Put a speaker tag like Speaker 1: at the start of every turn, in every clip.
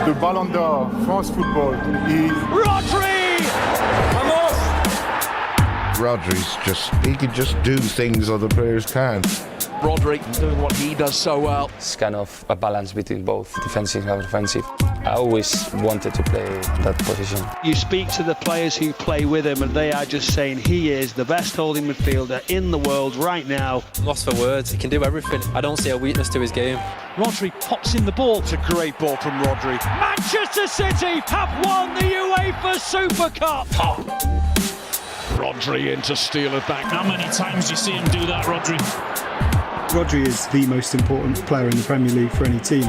Speaker 1: The Ballon d'Or, France football, is...
Speaker 2: Rodri! I'm off!
Speaker 3: He can just do things other players can't.
Speaker 2: Rodri doing what he does so well.
Speaker 4: It's kind of a balance between both defensive and offensive. I always wanted to play that position.
Speaker 5: You speak to the players who play with him and they are just saying he is the best holding midfielder in the world right now.
Speaker 6: Lost for words, he can do everything. I don't see a weakness to his game.
Speaker 5: Rodri pops in the ball.
Speaker 2: It's a great ball from Rodri.
Speaker 5: Manchester City have won the UEFA Super Cup.
Speaker 2: Rodri in to steal it back.
Speaker 7: How many times do you see him do that, Rodri?
Speaker 8: Rodri is the most important player in the Premier League for any team.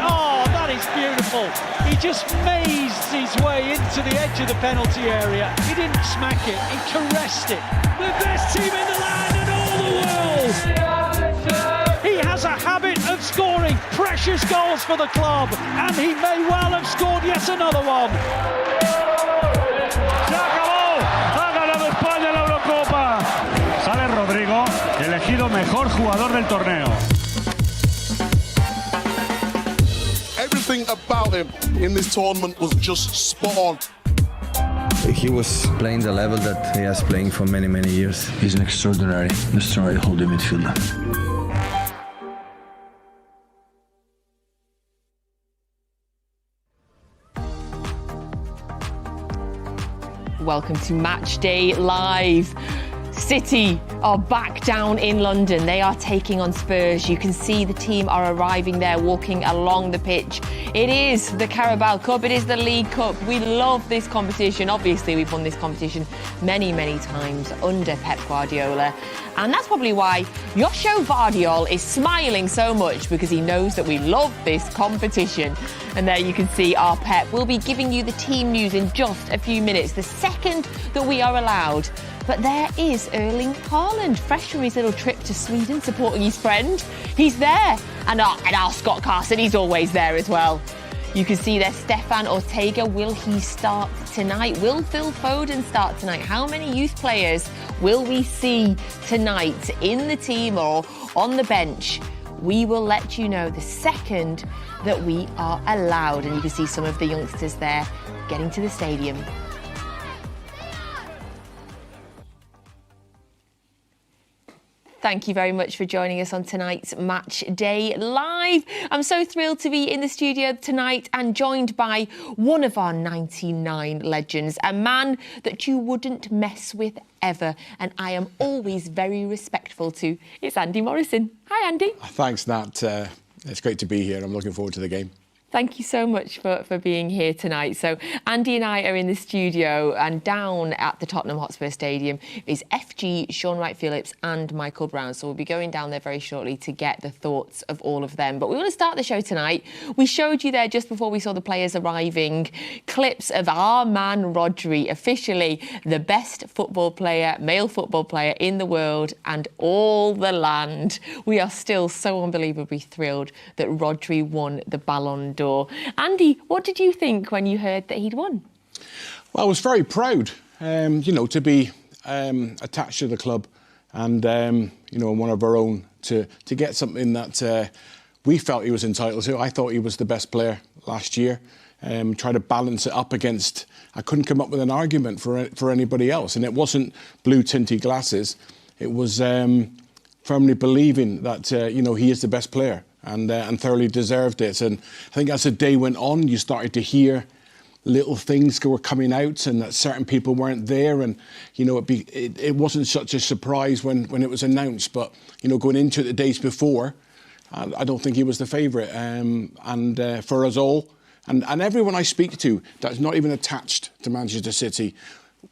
Speaker 5: Oh, that is beautiful. He just mazed his way into the edge of the penalty area. He didn't smack it, he caressed it. The best team in the land and all the world. He has a habit of scoring precious goals for the club, and he may well have scored yet another one.
Speaker 7: ¡Se acabó! ¡Ha ganado España la Eurocopa! Sale Rodrigo, elegido mejor jugador del torneo.
Speaker 9: Everything about him in this tournament was just spot on.
Speaker 10: He was playing the level that he has playing for many, many years.
Speaker 11: He's an extraordinary holding midfielder.
Speaker 12: Welcome to Matchday Live. City are back down in London. They are taking on Spurs. You can see the team are arriving there, walking along the pitch. It is the Carabao Cup. It is the League Cup. We love this competition. Obviously, we've won this competition many, many times under Pep Guardiola. And that's probably why Joško Vardiol is smiling so much, because he knows that we love this competition. And there you can see our Pep. We'll be giving you the team news in just a few minutes, the second that we are allowed. But there is Erling Haaland, fresh from his little trip to Sweden, supporting his friend. He's there. And our Scott Carson, he's always there as well. You can see there Stefan Ortega. Will he start tonight? Will Phil Foden start tonight? How many youth players will we see tonight in the team or on the bench? We will let you know the second that we are allowed. And you can see some of the youngsters there getting to the stadium. Thank you very much for joining us on tonight's Match Day Live. I'm so thrilled to be in the studio tonight and joined by one of our 99 legends, a man that you wouldn't mess with ever, and I am always very respectful to. It's Andy Morrison. Hi, Andy.
Speaker 13: Thanks, Nat. It's great to be here. I'm looking forward to the game.
Speaker 12: Thank you so much for being here tonight. So Andy and I are in the studio, and down at the Tottenham Hotspur Stadium is FG, Shaun Wright-Phillips and Michael Brown. So we'll be going down there very shortly to get the thoughts of all of them. But we want to start the show tonight. We showed you there just before we saw the players arriving, clips of our man Rodri, officially the best football player, male football player in the world and all the land. We are still so unbelievably thrilled that Rodri won the Ballon d'Or. Andy, what did you think when you heard that he'd won?
Speaker 13: Well, I was very proud, to be attached to the club and, one of our own, to get something that we felt he was entitled to. I thought he was the best player last year. Try to balance it up against... I couldn't come up with an argument for anybody else. And it wasn't blue-tinted glasses. It was firmly believing that, he is the best player. And thoroughly deserved it. And I think as the day went on, you started to hear little things were coming out, and that certain people weren't there. And it wasn't such a surprise when it was announced. But going into it the days before, I don't think he was the favourite. And for us all, and everyone I speak to that's not even attached to Manchester City,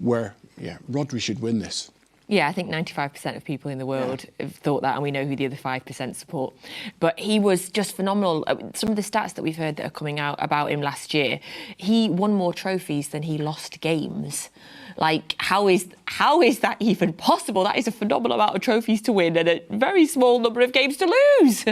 Speaker 13: Rodri should win this.
Speaker 12: Yeah, I think 95% of people in the world have thought that, and we know who the other 5% support. But he was just phenomenal. Some of the stats that we've heard that are coming out about him last year, he won more trophies than he lost games. Like, how is that even possible? That is a phenomenal amount of trophies to win and a very small number of games to lose.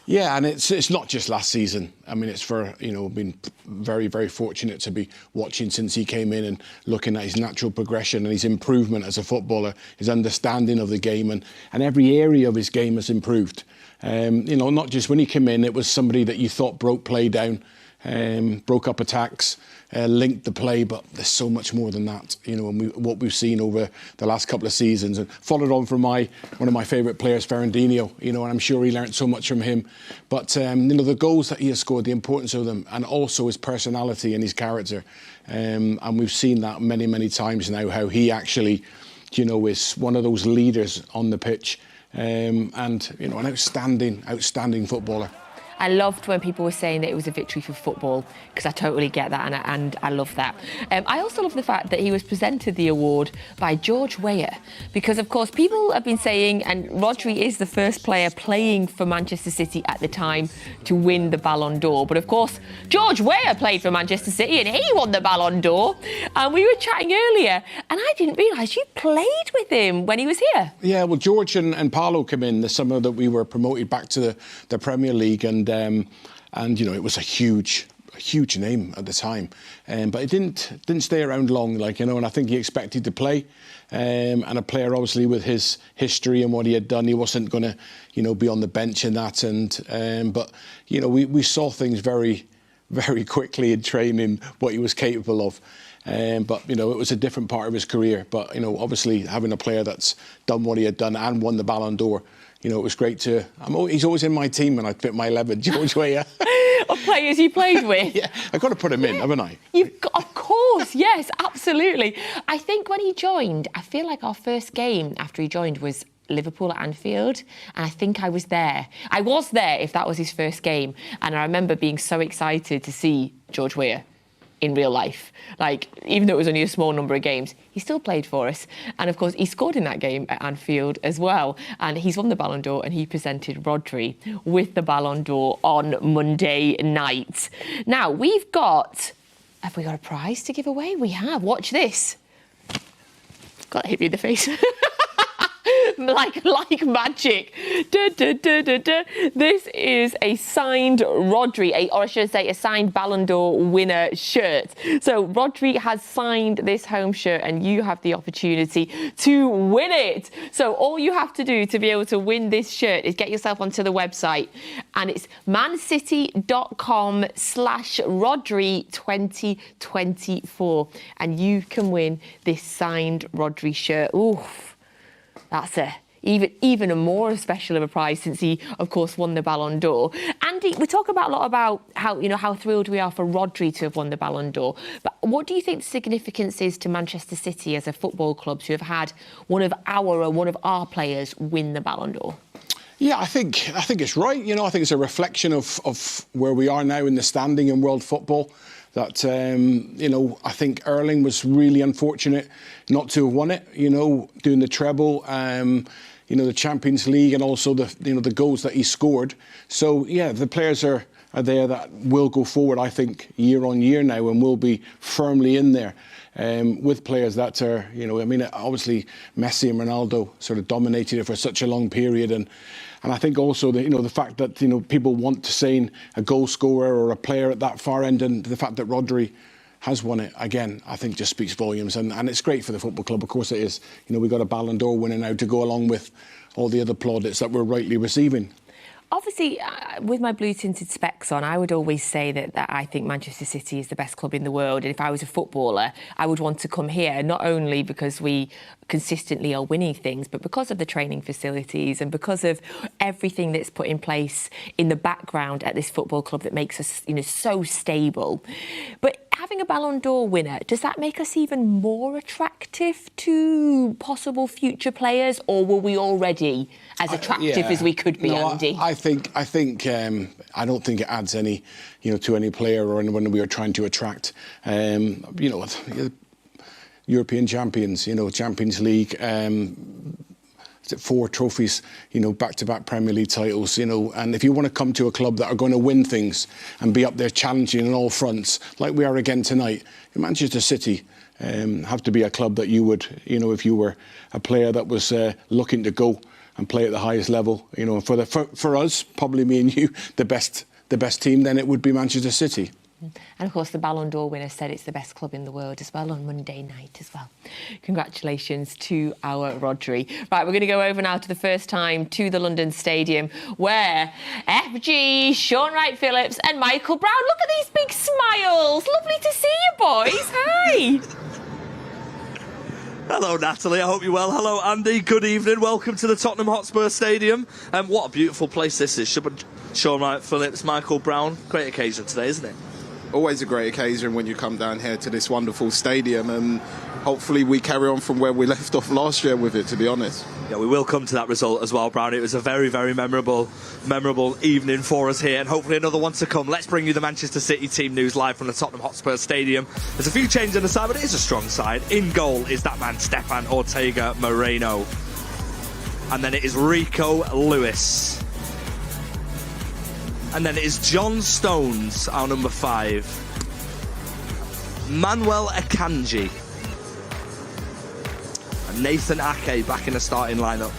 Speaker 13: Yeah, and it's not just last season. I mean, it's been very, very fortunate to be watching since he came in and looking at his natural progression and his improvement as a footballer, his understanding of the game, and every area of his game has improved. Not just when he came in, it was somebody that you thought broke play down, broke up attacks, linked the play, but there's so much more than that, and what we've seen over the last couple of seasons, and followed on from one of my favourite players, Ferrandinho, and I'm sure he learnt so much from him. But the goals that he has scored, the importance of them, and also his personality and his character, and we've seen that many, many times now, how he actually, is one of those leaders on the pitch, and an outstanding footballer.
Speaker 12: I loved when people were saying that it was a victory for football, because I totally get that, and I love that. I also love the fact that he was presented the award by George Weah, because, of course, people have been saying, and Rodri is the first player playing for Manchester City at the time to win the Ballon d'Or. But, of course, George Weah played for Manchester City and he won the Ballon d'Or. And we were chatting earlier, and I didn't realise you played with him when he was here.
Speaker 13: Yeah, well, George and Paolo came in the summer that we were promoted back to the Premier League, and it was a huge name at the time, but it didn't stay around long, and I think he expected to play, and a player obviously with his history and what he had done, he wasn't going to be on the bench and that, but we saw things very, very quickly in training what he was capable of. But it was a different part of his career, but obviously having a player that's done what he had done and won the Ballon d'Or, it was great to... he's always in my team when I fit my 11, George Weah.
Speaker 12: Of players you played with.
Speaker 13: Yeah, I've got to put him in, haven't I?
Speaker 12: Of course, yes, absolutely. I think when he joined, I feel like our first game after he joined was Liverpool at Anfield, and I think I was there. I was there if that was his first game, and I remember being so excited to see George Weah in real life. Even though it was only a small number of games, he still played for us. And of course, he scored in that game at Anfield as well. And he's won the Ballon d'Or, and he presented Rodri with the Ballon d'Or on Monday night. Now, have we got a prize to give away? We have. Watch this. God, that hit me in the face. like magic. This is a signed Rodri, or I should say a signed Ballon d'Or winner shirt. So Rodri has signed this home shirt, and you have the opportunity to win it. So all you have to do to be able to win this shirt is get yourself onto the website, and it's mancity.com/Rodri2024, and you can win this signed Rodri shirt. Oof. That's even a more special of a prize, since he, of course, won the Ballon d'Or. Andy, we talk a lot about how thrilled we are for Rodri to have won the Ballon d'Or. But what do you think the significance is to Manchester City as a football club to have had one of our players win the Ballon d'Or?
Speaker 13: Yeah, I think it's right. I think it's a reflection of where we are now in the standing in world football. That I think Erling was really unfortunate not to have won it. Doing the treble, the Champions League, and also the goals that he scored. So yeah, the players are there that will go forward, I think, year on year now, and will be firmly in there. With players that are, obviously Messi and Ronaldo sort of dominated it for such a long period, and I think also the fact that people want to say a goal scorer or a player at that far end, and the fact that Rodri has won it again, I think just speaks volumes, and it's great for the football club. Of course it is. We've got a Ballon d'Or winner now to go along with all the other plaudits that we're rightly receiving.
Speaker 12: Obviously, with my blue-tinted specs on, I would always say that I think Manchester City is the best club in the world. And if I was a footballer, I would want to come here, not only because we consistently are winning things, but because of the training facilities and because of everything that's put in place in the background at this football club that makes us, so stable. But having a Ballon d'Or winner, does that make us even more attractive to possible future players, or were we already as attractive as we could be, Andy?
Speaker 13: I don't think it adds any, to any player or when we are trying to attract. European champions, Champions League, 4 trophies, back-to-back Premier League titles, and if you want to come to a club that are going to win things and be up there challenging on all fronts, like we are again tonight, Manchester City have to be a club that you would, if you were a player that was looking to go and play at the highest level, for us, probably me and you, the best team, then it would be Manchester City.
Speaker 12: And of course, the Ballon d'Or winner said it's the best club in the world as well on Monday night as well. Congratulations to our Rodri. Right, we're going to go over now to the first time to the London Stadium where FG, Shaun Wright-Phillips and Michael Brown. Look at these big smiles. Lovely to see you, boys. Hi.
Speaker 14: Hello, Natalie. I hope you're well. Hello, Andy. Good evening. Welcome to the Tottenham Hotspur Stadium. What a beautiful place this is. Shaun Wright-Phillips, Michael Brown. Great occasion today, isn't it?
Speaker 3: Always a great occasion when you come down here to this wonderful stadium, and hopefully we carry on from where we left off last year with it, to be honest.
Speaker 14: Yeah, we will come to that result as well, Brown. It was a very, very memorable evening for us here, and hopefully another one to come. Let's bring you the Manchester City team news live from the Tottenham Hotspur Stadium. There's a few changes on the side, but it is a strong side. In goal is that man, Stefan Ortega Moreno. And then it is Rico Lewis. And then it is John Stones, our number 5. Manuel Akanji. And Nathan Ake back in the starting lineup.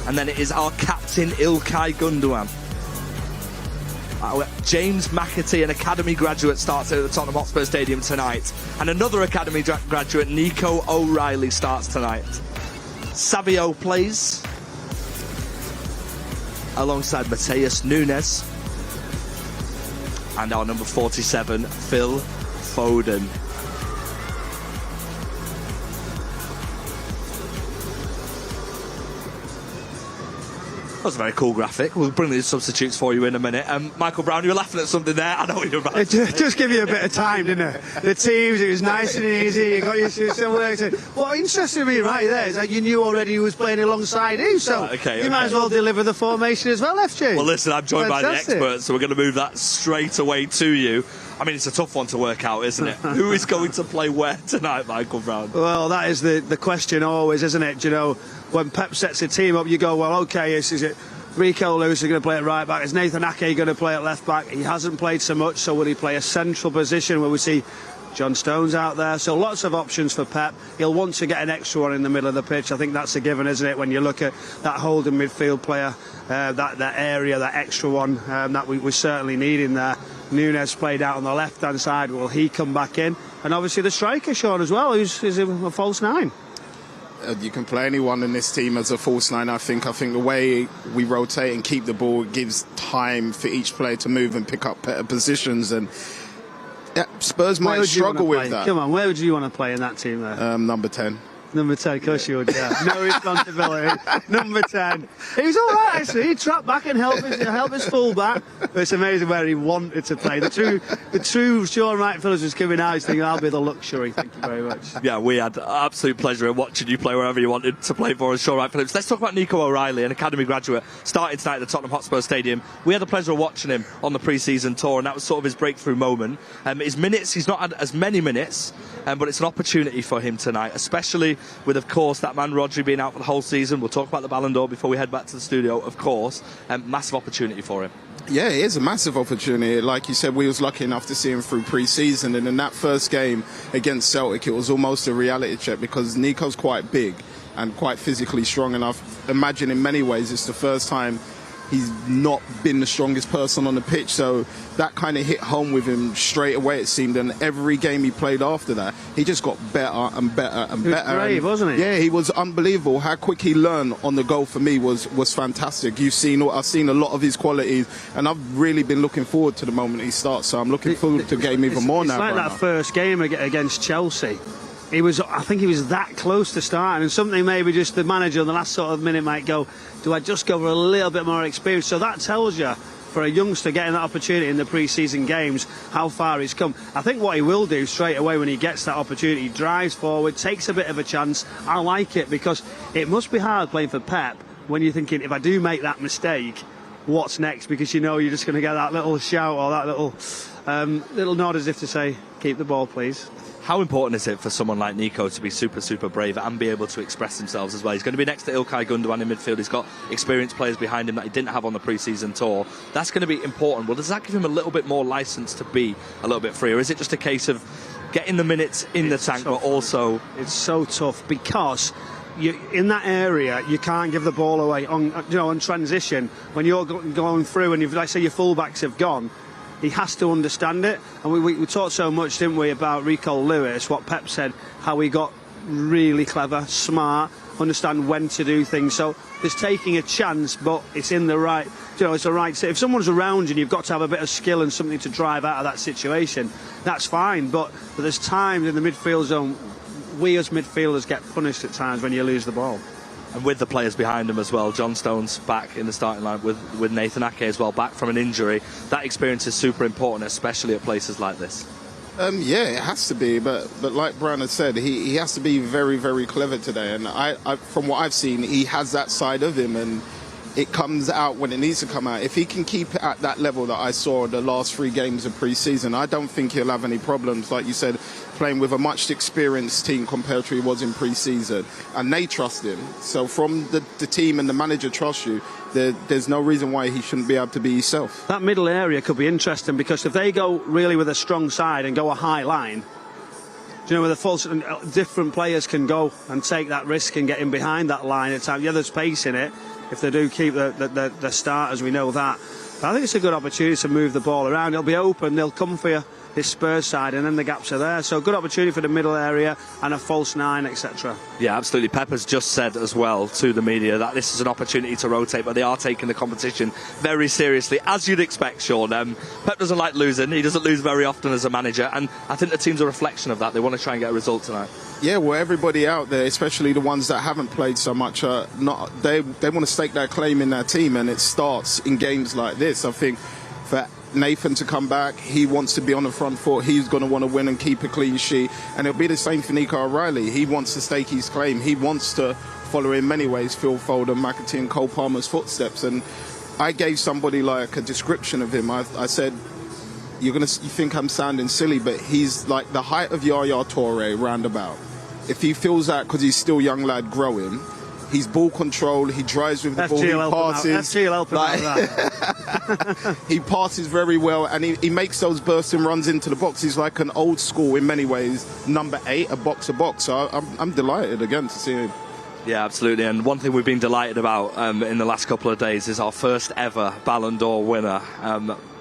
Speaker 14: And then it is our captain, Ilkay Gundogan. James McAtee, an academy graduate, starts at the Tottenham Hotspur Stadium tonight. And another academy graduate, Nico O'Reilly, starts tonight. Savio plays alongside Mateus Nunes and our number 47, Phil Foden. That was a very cool graphic. We'll bring these substitutes for you in a minute. Michael Brown, you were laughing at something there. I know what you're about.
Speaker 15: It just give you a bit of time, didn't it? The teams, it was nice and easy. You got used to it. What interested me right there is that you knew already who was playing alongside you, so you might as well deliver the formation as well, FG.
Speaker 14: Well, listen, I'm joined by the experts, so we're going to move that straight away to you. I mean, it's a tough one to work out, isn't it? Who is going to play where tonight, Michael Brown?
Speaker 15: Well, that is the question always, isn't it? When Pep sets a team up, you go, well, OK, is it Rico Lewis is going to play at right back? Is Nathan Ake going to play at left back? He hasn't played so much, so will he play a central position where we see John Stones out there? So lots of options for Pep. He'll want to get an extra one in the middle of the pitch. I think that's a given, isn't it? When you look at that holding midfield player, that area, that extra one that we certainly need in there. Nunes played out on the left-hand side. Will he come back in? And obviously the striker, Shaun, as well, who's a false 9.
Speaker 3: You can play anyone in this team as a false 9. I think the way we rotate and keep the ball gives time for each player to move and pick up better positions. And Spurs might struggle with that.
Speaker 15: Come on, where would you want to play in that team there?
Speaker 3: Number 10.
Speaker 15: Number 10, of course you would, yeah. No responsibility. Number 10. He was all right, actually. He trapped back and helped his full-back. But it's amazing where he wanted to play. The true Shaun Wright-Phillips was coming out. He's thinking, I'll be the luxury. Thank you very much.
Speaker 14: Yeah, we had absolute pleasure in watching you play wherever you wanted to play for us, Shaun Wright-Phillips. Let's talk about Nico O'Reilly, an academy graduate, starting tonight at the Tottenham Hotspur Stadium. We had the pleasure of watching him on the pre-season tour, and that was sort of his breakthrough moment. His minutes, he's not had as many minutes, but it's an opportunity for him tonight, especially with, of course, that man Rodri being out for the whole season. We'll talk about the Ballon d'Or before we head back to the studio, of course. Massive opportunity for him.
Speaker 3: Yeah, it is a massive opportunity. Like you said, we was lucky enough to see him through pre-season, and in that first game against Celtic, it was almost a reality check because Nico's quite big and quite physically strong, and I imagine in many ways it's the first time he's not been the strongest person on the pitch, so that kind of hit home with him straight away, it seemed. And every game he played after that, he just got better and better and better.
Speaker 15: Brave, wasn't he?
Speaker 3: Yeah, he was unbelievable. How quick he learned on the go for me was fantastic. I've seen a lot of his qualities, and I've really been looking forward to the moment he starts. So I'm looking forward to the game even more now.
Speaker 15: It's like that first game against Chelsea. I think he was that close to starting, and something maybe just the manager in the last sort of minute might go, do I just go for a little bit more experience? So that tells you, for a youngster getting that opportunity in the pre-season games, how far he's come. I think what he will do straight away when he gets that opportunity, he drives forward, takes a bit of a chance. I like it because it must be hard playing for Pep when you're thinking, if I do make that mistake, what's next? Because you know you're just going to get that little shout or that little nod as if to say, keep the ball, please.
Speaker 14: How important is it for someone like Nico to be super, super brave and be able to express themselves as well? He's going to be next to Ilkay Gundogan in midfield. He's got experienced players behind him that he didn't have on the pre-season tour. That's going to be important. Well, does that give him a little bit more licence to be a little bit freer? Is it just a case of getting the minutes in the tank, but also...
Speaker 15: It's so tough because... in that area, you can't give the ball away on transition. When you're going through and like say your fullbacks have gone, he has to understand it. And we talked so much, didn't we, about Rico Lewis, what Pep said, how he got really clever, smart, understand when to do things. So there's taking a chance, but it's in the right, it's the right. If someone's around you and you've got to have a bit of skill and something to drive out of that situation, that's fine. But there's times in the midfield zone, we as midfielders get punished at times when you lose the ball.
Speaker 14: And with the players behind him as well, John Stone's back in the starting line with Nathan Ake as well, back from an injury. That experience is super important, especially at places like this.
Speaker 3: Yeah, it has to be, but like Brian has said, he has to be very, very clever today. And I, from what I've seen, he has that side of him, and it comes out when it needs to come out. If he can keep it at that level that I saw the last 3 games of pre-season, I don't think he'll have any problems, like you said, playing with a much experienced team compared to he was in pre-season. And they trust him. So from the team and the manager trust you, there's no reason why he shouldn't be able to be himself.
Speaker 15: That middle area could be interesting because if they go really with a strong side and go a high line, where the false different players can go and take that risk and get in behind that line at times. Yeah, there's pace in it if they do keep the starters, we know that. But I think it's a good opportunity to move the ball around. It'll be open, they'll come for you, this Spurs side, and then the gaps are there. So good opportunity for the middle area and a false 9, etc.
Speaker 14: Yeah, absolutely. Pep has just said as well to the media that this is an opportunity to rotate, but they are taking the competition very seriously, as you'd expect, Shaun. Pep doesn't like losing. He doesn't lose very often as a manager, and I think the team's a reflection of that. They want to try and get a result tonight.
Speaker 3: Yeah, well, everybody out there, especially the ones that haven't played so much, they want to stake their claim in their team, and it starts in games like this. I think for Nathan to come back, he wants to be on the front foot. He's going to want to win and keep a clean sheet, and it'll be the same for Nico O'Reilly. He wants to stake his claim. He wants to follow in many ways Phil Foden, McAtee and Cole Palmer's footsteps. And I gave somebody like a description of him. I said, you think I'm sounding silly, but he's like the height of Yaya Toure roundabout. If he feels that because he's still young lad growing, he's ball control, he drives with the ball, he passes. He passes very well, and he makes those bursting runs into the box. He's like an old school in many ways, number 8, a box. So I'm delighted again to see him.
Speaker 14: Yeah, absolutely. And one thing we've been delighted about in the last couple of days is our first ever Ballon d'Or winner.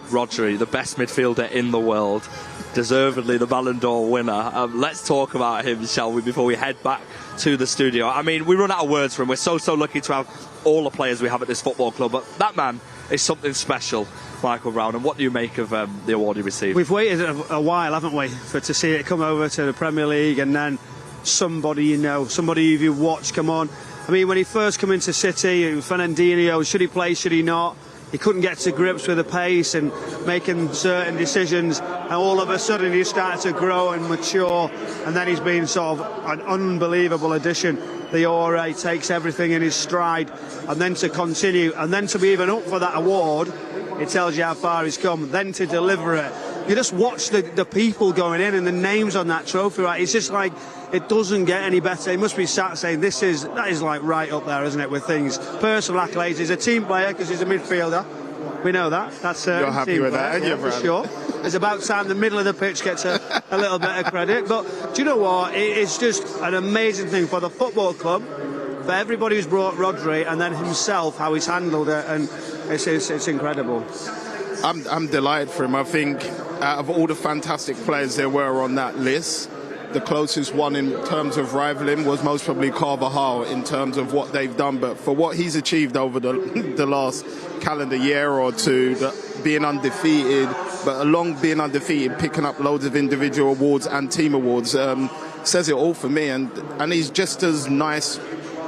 Speaker 14: Rodri, the best midfielder in the world, deservedly the Ballon d'Or winner. Let's talk about him, shall we, before we head back to the studio. I mean, we run out of words for him. We're so lucky to have all the players we have at this football club, but that man is something special, Michael Brown. And what do you make of the award he received?
Speaker 15: We've waited a while, haven't we, to see it come over to the Premier League, and then somebody somebody you've watched come on. I mean, when he first came into City, Fernandinho, should he play, should he not? He couldn't get to grips with the pace and making certain decisions, and all of a sudden he started to grow and mature, and then he's been sort of an unbelievable addition. The Ore takes everything in his stride, and then to continue, and then to be even up for that award, it tells you how far he's come. Then to deliver it, you just watch the people going in and the names on that trophy, right? It's just like, it doesn't get any better. He must be sat saying, that is like right up there, isn't it, with things. Personal accolades. He's a team player because he's a midfielder. We know that. That's
Speaker 3: you're happy with that, aren't you,
Speaker 15: for sure. It's about time the middle of the pitch gets a little bit of credit. But do you know what? It's just an amazing thing for the football club, for everybody who's brought Rodri, and then himself, how he's handled it, and it's incredible.
Speaker 3: I'm delighted for him. I think out of all the fantastic players there were on that list, the closest one in terms of rivaling was most probably Carabao in terms of what they've done. But for what he's achieved over the last calendar year or two, being undefeated, but along being undefeated, picking up loads of individual awards and team awards, says it all for me. And he's just as nice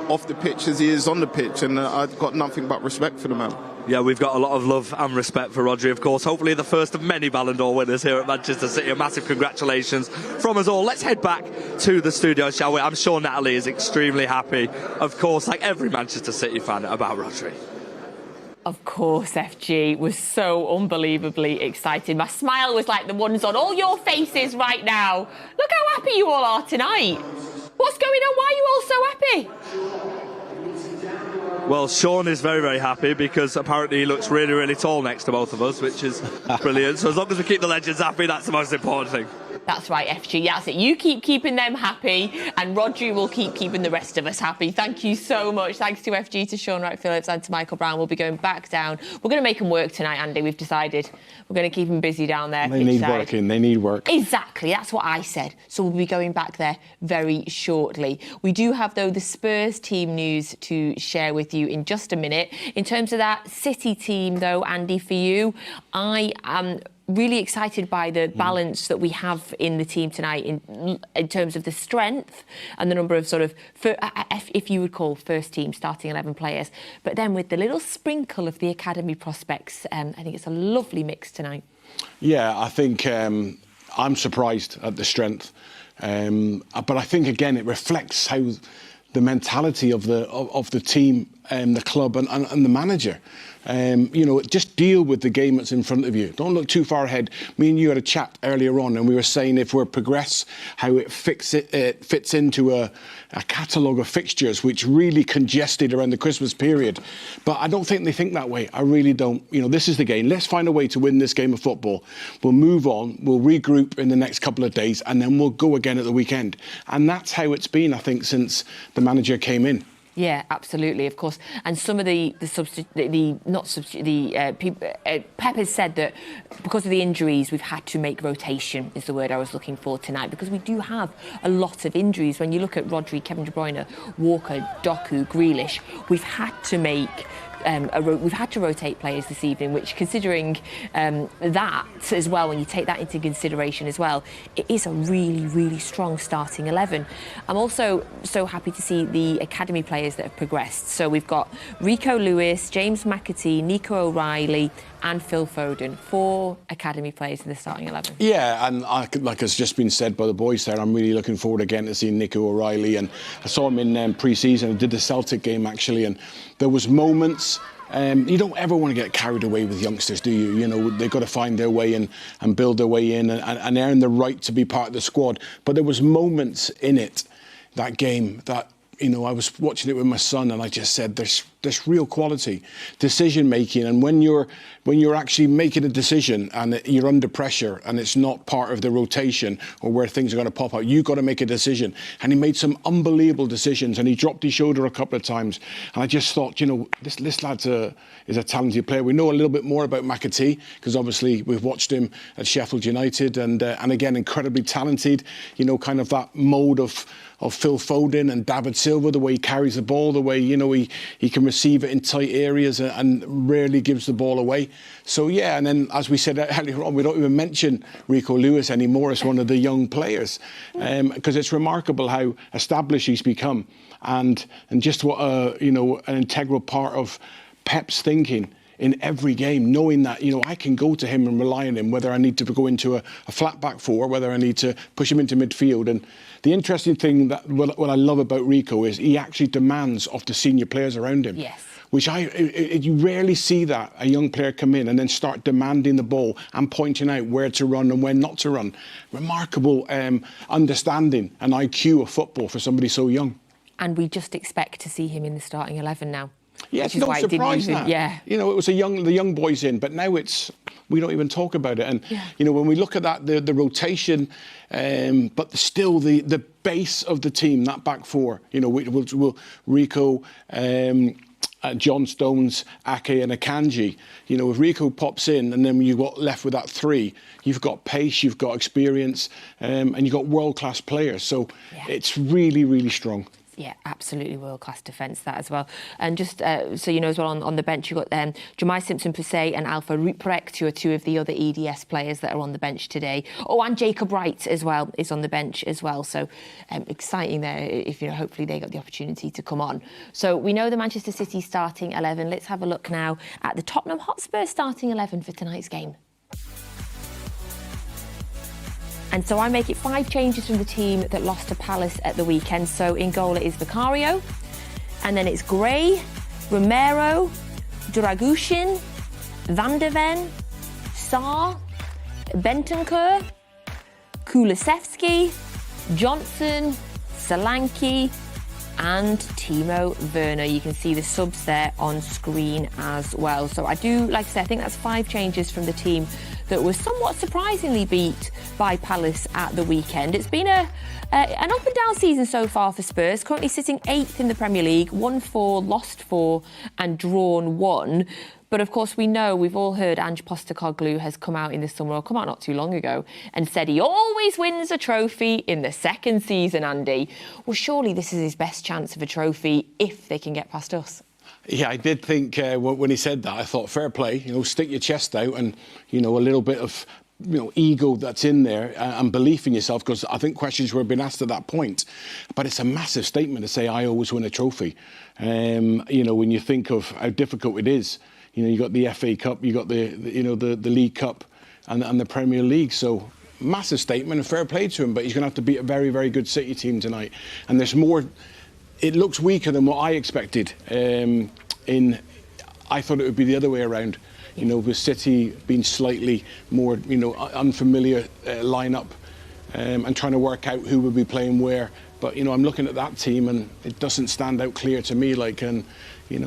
Speaker 3: off the pitch as he is on the pitch, and I've got nothing but respect for the man.
Speaker 14: Yeah, we've got a lot of love and respect for Rodri, of course. Hopefully the first of many Ballon d'Or winners here at Manchester City. A massive congratulations from us all. Let's head back to the studio, shall we? I'm sure Natalie is extremely happy, of course, like every Manchester City fan, about Rodri.
Speaker 12: Of course, FG was so unbelievably excited. My smile was like the ones on all your faces right now. Look how happy you all are tonight. What's going on? Why are you all so happy?
Speaker 14: Well, Shaun is very, very happy because apparently he looks really, really tall next to both of us, which is brilliant. So as long as we keep the legends happy, that's the most important thing.
Speaker 12: That's right, FG. That's it. You keep keeping them happy, and Rodri will keep keeping the rest of us happy. Thank you so much. Thanks to FG, to Shaun, Wright-Phillips, and to Michael Brown. We'll be going back down. We're going to make them work tonight, Andy. We've decided we're going to keep them busy down there.
Speaker 13: They need working. They need work.
Speaker 12: Exactly. That's what I said. So we'll be going back there very shortly. We do have, though, the Spurs team news to share with you in just a minute. In terms of that City team, though, Andy, for you, I am really excited by the balance that we have in the team tonight in terms of the strength and the number of sort of, if you would call first team starting 11 players, but then with the little sprinkle of the academy prospects. I think it's a lovely mix tonight.
Speaker 13: Yeah, I think I'm surprised at the strength, but I think again it reflects how the mentality of the team and the club and the manager. Just deal with the game that's in front of you. Don't look too far ahead. Me and you had a chat earlier on, and we were saying if we progress, how it fits into a catalogue of fixtures which really congested around the Christmas period. But I don't think they think that way. I really don't. This is the game. Let's find a way to win this game of football. We'll move on. We'll regroup in the next couple of days, and then we'll go again at the weekend. And that's how it's been, I think, since the manager came in.
Speaker 12: Yeah, absolutely, of course. And some of Pep has said that because of the injuries, we've had to make rotation, is the word I was looking for tonight, because we do have a lot of injuries. When you look at Rodri, Kevin De Bruyne, Walker, Doku, Grealish, we've had to make we've had to rotate players this evening, which, considering that as well, when you take that into consideration as well, it is a really, really strong starting 11. I'm also so happy to see the academy players that have progressed. So we've got Rico Lewis, James McAtee, Nico O'Reilly and Phil Foden, 4 academy players in the starting 11.
Speaker 13: Yeah, and like has just been said by the boys there, I'm really looking forward again to seeing Nico O'Reilly, and I saw him in pre-season. I did the Celtic game actually, and there was moments. You don't ever want to get carried away with youngsters, do you? They've got to find their way and build their way in and earn the right to be part of the squad. But there was moments in it, that game, that I was watching it with my son, and I just said, there's real quality, decision making, and when you're actually making a decision and you're under pressure and it's not part of the rotation or where things are going to pop out, you've got to make a decision. And he made some unbelievable decisions, and he dropped his shoulder a couple of times. And I just thought, this lad is a talented player. We know a little bit more about McAtee because obviously we've watched him at Sheffield United, and again incredibly talented. Kind of that mode of Phil Foden and David Silva, the way he carries the ball, the way he can receive it in tight areas and rarely gives the ball away. So yeah, and then as we said earlier on, we don't even mention Rico Lewis anymore as one of the young players, because it's remarkable how established he's become, and just what an integral part of Pep's thinking in every game, knowing that, I can go to him and rely on him, whether I need to go into a flat back four, whether I need to push him into midfield. And the interesting thing that what I love about Rico is he actually demands of the senior players around him.
Speaker 12: Yes.
Speaker 13: Which you rarely see that, a young player come in and then start demanding the ball and pointing out where to run and when not to run. Remarkable understanding and IQ of football for somebody so young.
Speaker 12: And we just expect to see him in the starting 11 now.
Speaker 13: Yeah, it's no surprise that. Yeah. It was the young boys in, but now we don't even talk about it. And, when we look at that, the rotation, but still the base of the team, that back four, we'll Rico, John Stones, Ake and Akanji. If Rico pops in and then you've got left with that 3, you've got pace, you've got experience, and you've got world-class players. So it's really, really strong.
Speaker 12: Yeah, absolutely world-class defence, that as well. And just so you know as well, on the bench, you've got Jemai Simpson-Pusey and Alpha Ruprecht, who are 2 of the other EDS players that are on the bench today. Oh, and Jacob Wright as well is on the bench as well. So exciting there, if hopefully they got the opportunity to come on. So we know the Manchester City starting 11. Let's have a look now at the Tottenham Hotspur starting 11 for tonight's game. And so I make it 5 changes from the team that lost to Palace at the weekend. So in goal it is Vicario, and then it's Gray, Romero, Dragushin, Van der Ven, Sarr, Bentancur, Kulusevski, Johnson, Solanke and Timo Werner. You can see the subs there on screen as well. So I do, like I said, I think that's 5 changes from the team that was somewhat surprisingly beat by Palace at the weekend. It's been an up and down season so far for Spurs, currently sitting 8th in the Premier League, won 4, lost 4 and drawn 1. But of course, we know, we've all heard Ange Postecoglou has come out in the summer, or come out not too long ago, and said he always wins a trophy in the second season, Andy. Well, surely this is his best chance of a trophy if they can get past us.
Speaker 13: Yeah, I did think when he said that, I thought, fair play, stick your chest out and, a little bit of, ego that's in there and belief in yourself, because I think questions were being asked at that point. But it's a massive statement to say, I always win a trophy. When you think of how difficult it is. You got the FA Cup, you got the League Cup and the Premier League. So massive statement and fair play to him, but he's going to have to beat a very, very good City team tonight. And there's more. It looks weaker than what I expected. I thought it would be the other way around. With City being slightly more, unfamiliar lineup and trying to work out who would be playing where. But I'm looking at that team and it doesn't stand out clear to me.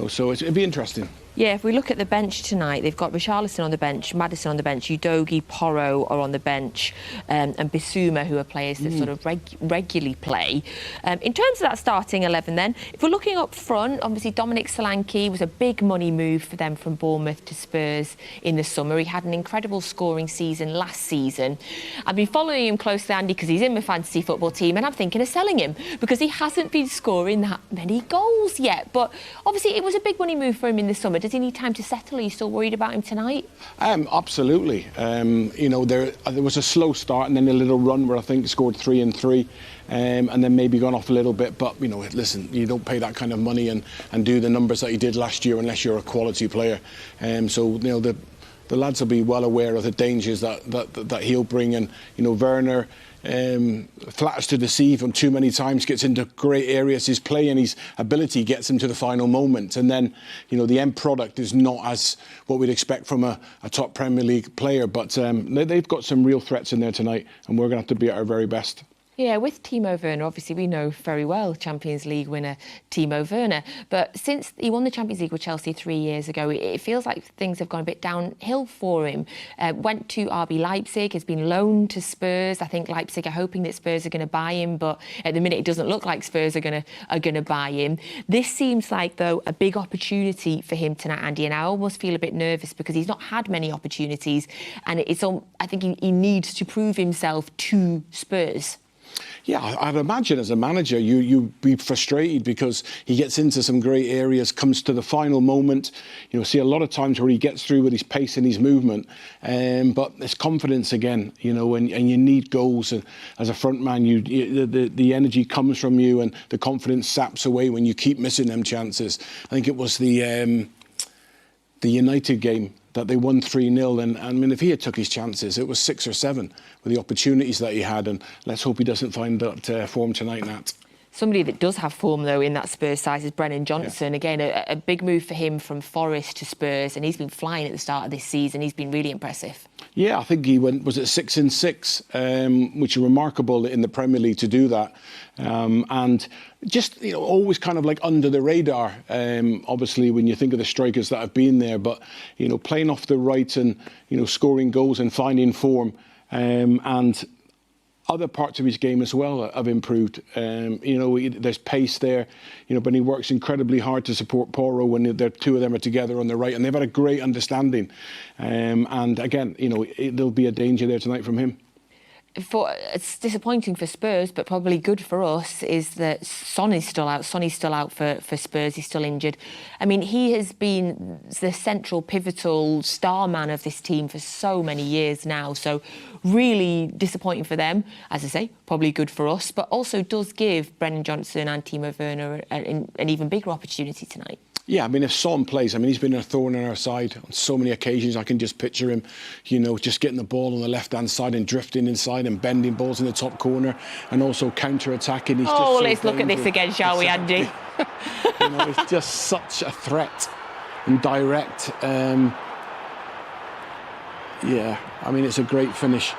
Speaker 13: So it'd be interesting.
Speaker 12: Yeah, if we look at the bench tonight, they've got Richarlison on the bench, Maddison on the bench, Udogie, Porro are on the bench, and Bissouma, who are players that sort of regularly play. In terms of that starting 11 then, if we're looking up front, obviously Dominic Solanke was a big money move for them from Bournemouth to Spurs in the summer. He had an incredible scoring season last season. I've been following him closely, Andy, because he's in my fantasy football team, and I'm thinking of selling him because he hasn't been scoring that many goals yet. But obviously it was a big money move for him in the summer. Does he need time to settle? Are you still worried about him tonight?
Speaker 13: Absolutely. There was a slow start and then a little run where I think he scored 3 and 3, and then maybe gone off a little bit. But listen, you don't pay that kind of money and do the numbers that he did last year unless you're a quality player. The lads will be well aware of the dangers that he'll bring, and Werner. Flatters to deceive him too many times, gets into great areas. His play and his ability gets him to the final moment, and then the end product is not as what we'd expect from a top Premier League player. But they've got some real threats in there tonight, and we're going to have to be at our very best.
Speaker 12: Yeah, with Timo Werner, obviously we know very well Champions League winner Timo Werner. But since he won the Champions League with Chelsea 3 years ago, it feels like things have gone a bit downhill for him. Went to RB Leipzig, has been loaned to Spurs. I think Leipzig are hoping that Spurs are going to buy him, but at the minute it doesn't look like Spurs are going to buy him. This seems like, though, a big opportunity for him tonight, Andy, and I almost feel a bit nervous because he's not had many opportunities, and I think he needs to prove himself to Spurs.
Speaker 13: Yeah, I'd imagine as a manager you'd be frustrated because he gets into some great areas, comes to the final moment. See a lot of times where he gets through with his pace and his movement, but it's confidence again. And you need goals. And as a front man, the energy comes from you, and the confidence saps away when you keep missing them chances. I think it was the United game that they won 3-0, and I mean, if he had took his chances, it was 6 or 7 with the opportunities that he had, and let's hope he doesn't find that form tonight, Nat.
Speaker 12: Somebody that does have form, though, in that Spurs side is Brennan Johnson. Yeah. Again, a big move for him from Forest to Spurs, and he's been flying at the start of this season. He's been really impressive. Yeah,
Speaker 13: I think he was at 6 and 6, which is remarkable in the Premier League to do that. And just, always kind of like under the radar, obviously, when you think of the strikers that have been there. But, playing off the right and, scoring goals and finding form. And other parts of his game as well have improved. There's pace there, but he works incredibly hard to support Porro when the two of them are together on the right, and they've had a great understanding. And again, there'll be a danger there tonight from him.
Speaker 12: It's disappointing for Spurs, but probably good for us, is that Son is still out. Sonny's still out for Spurs. He's still injured. I mean, he has been the central, pivotal star man of this team for so many years now. So really disappointing for them. As I say, probably good for us, but also does give Brennan Johnson and Timo Werner an even bigger opportunity tonight.
Speaker 13: Yeah, I mean, if Son plays, he's been a thorn in our side on so many occasions. I can just picture him, just getting the ball on the left-hand side and drifting inside and bending balls in the top corner and also counter-attacking.
Speaker 12: Let's look at this again, shall we, Andy?
Speaker 13: It's just such a threat. and direct. Yeah, I mean, it's a great finish.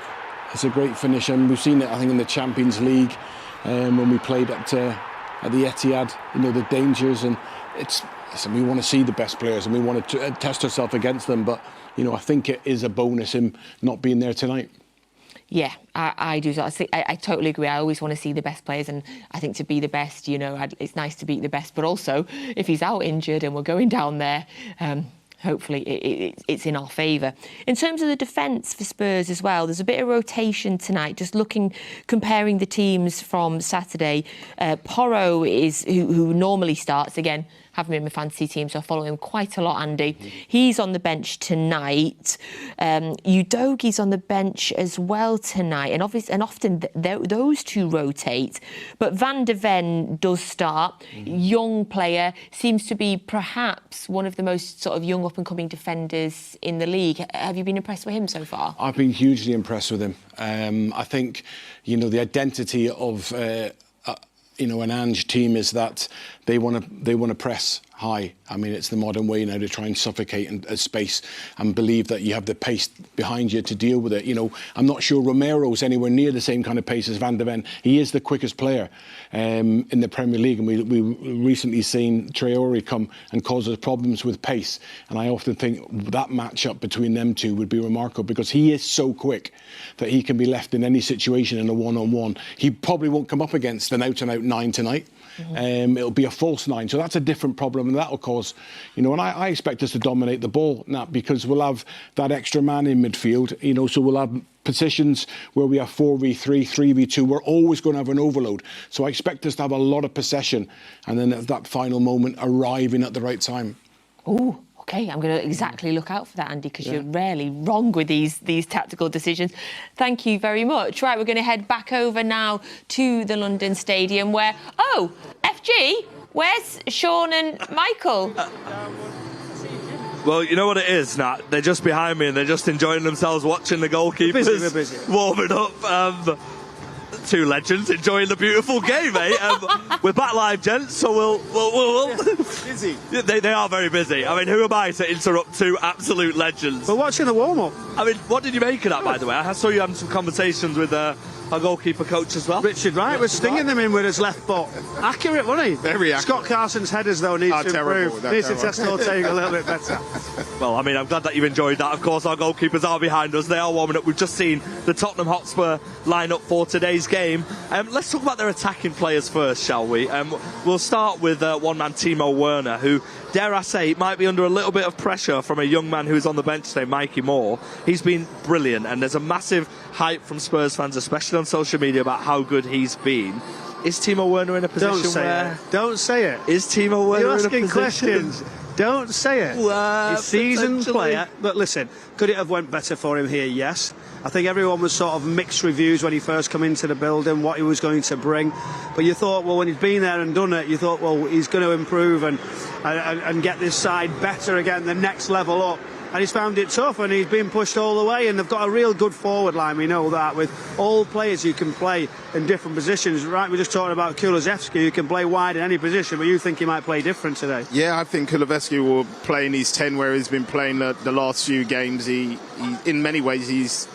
Speaker 13: It's a great finish, and we've seen it, I think, in the Champions League when we played at the Etihad. You know, the dangers, and listen, we want to see the best players and we want to test ourselves against them. But you know, I think it is a bonus him not being there tonight.
Speaker 12: Yeah, I do. I totally agree. I always want to see the best players, and I think to be the best, you know, it's nice to beat the best. But also, if he's out injured and we're going down there, hopefully it's in our favour. In terms of the defence for Spurs as well, there's a bit of rotation tonight. Just comparing the teams from Saturday. Porro is who normally starts again. Have him in my fantasy team, so I follow him quite a lot, Andy. He's on the bench tonight. Udogi's on the bench as well tonight, and often those two rotate. But Van de Ven does start. Young player, seems to be perhaps one of the most sort of young up-and-coming defenders in the league. Have you been impressed with him so far?
Speaker 13: I've been hugely impressed with him. I think, you know, the identity of you know, an Ange team is that they want to press high. I mean, it's the modern way now to try and suffocate a space and believe that you have the pace behind you to deal with it. You know, I'm not sure Romero's anywhere near the same kind of pace as Van de Ven. He is the quickest player in the Premier League, and we recently seen Traore come and cause us problems with pace. And I often think that match-up between them two would be remarkable, because he is so quick that he can be left in any situation in a one-on-one. He probably won't come up against an out-and-out 9 tonight. It'll be a false 9, so that's a different problem, and that'll cause, you know, and I expect us to dominate the ball, Nat, because we'll have that extra man in midfield, you know, so we'll have positions where we have 4v3, 3v2. We're always going to have an overload, so I expect us to have a lot of possession, and then at that final moment arriving at the right time.
Speaker 12: Ooh. OK, I'm going to exactly look out for that, Andy, because you're rarely wrong with these tactical decisions. Thank you very much. Right, we're going to head back over now to the London Stadium where, FG, where's Shaun and Michael?
Speaker 14: Well, you know what it is, Nat? They're just behind me and they're just enjoying themselves watching the goalkeepers
Speaker 15: we're busy.
Speaker 14: warming up. Two legends enjoying the beautiful game, eh? We're back live, gents, so we'll
Speaker 3: busy.
Speaker 14: They are very busy. I mean, who am I to interrupt two absolute legends?
Speaker 15: We're watching the warm-up.
Speaker 14: I mean, what did you make of that, by the way? I saw you having some conversations with our goalkeeper coach as well.
Speaker 15: Richard Wright was stinging them in with his left foot. Accurate, wasn't he?
Speaker 3: Very accurate.
Speaker 15: Scott Carson's headers, though, need to improve. Needs to test Ortega a little bit better.
Speaker 14: Well, I mean, I'm glad that you've enjoyed that. Of course, our goalkeepers are behind us. They are warming up. We've just seen the Tottenham Hotspur line-up for today's game. Let's talk about their attacking players first, shall we? We'll start with one-man Timo Werner, who, dare I say, might be under a little bit of pressure from a young man who's on the bench today, Mikey Moore. He's been brilliant, and there's a massive hype from Spurs fans, especially on social media, about how good he's been. Is Timo Werner in a position
Speaker 15: Don't say it.
Speaker 14: Is Timo Werner
Speaker 15: You're asking
Speaker 14: in a position?
Speaker 15: questions. Don't say it. He's a seasoned player. But listen, could it have went better for him here? Yes. I think everyone was sort of mixed reviews when he first came into the building, what he was going to bring. But you thought, well, when he's been there and done it, you thought, well, he's going to improve and get this side better again, the next level up. And he's found it tough, and he's been pushed all the way, and they've got a real good forward line, we know that, with all players who can play in different positions. Right, we're just talking about Kulusevski, who can play wide in any position, but you think he might play different today?
Speaker 3: Yeah, I think Kulusevski will play in his 10 where he's been playing the last few games. He in many ways, he's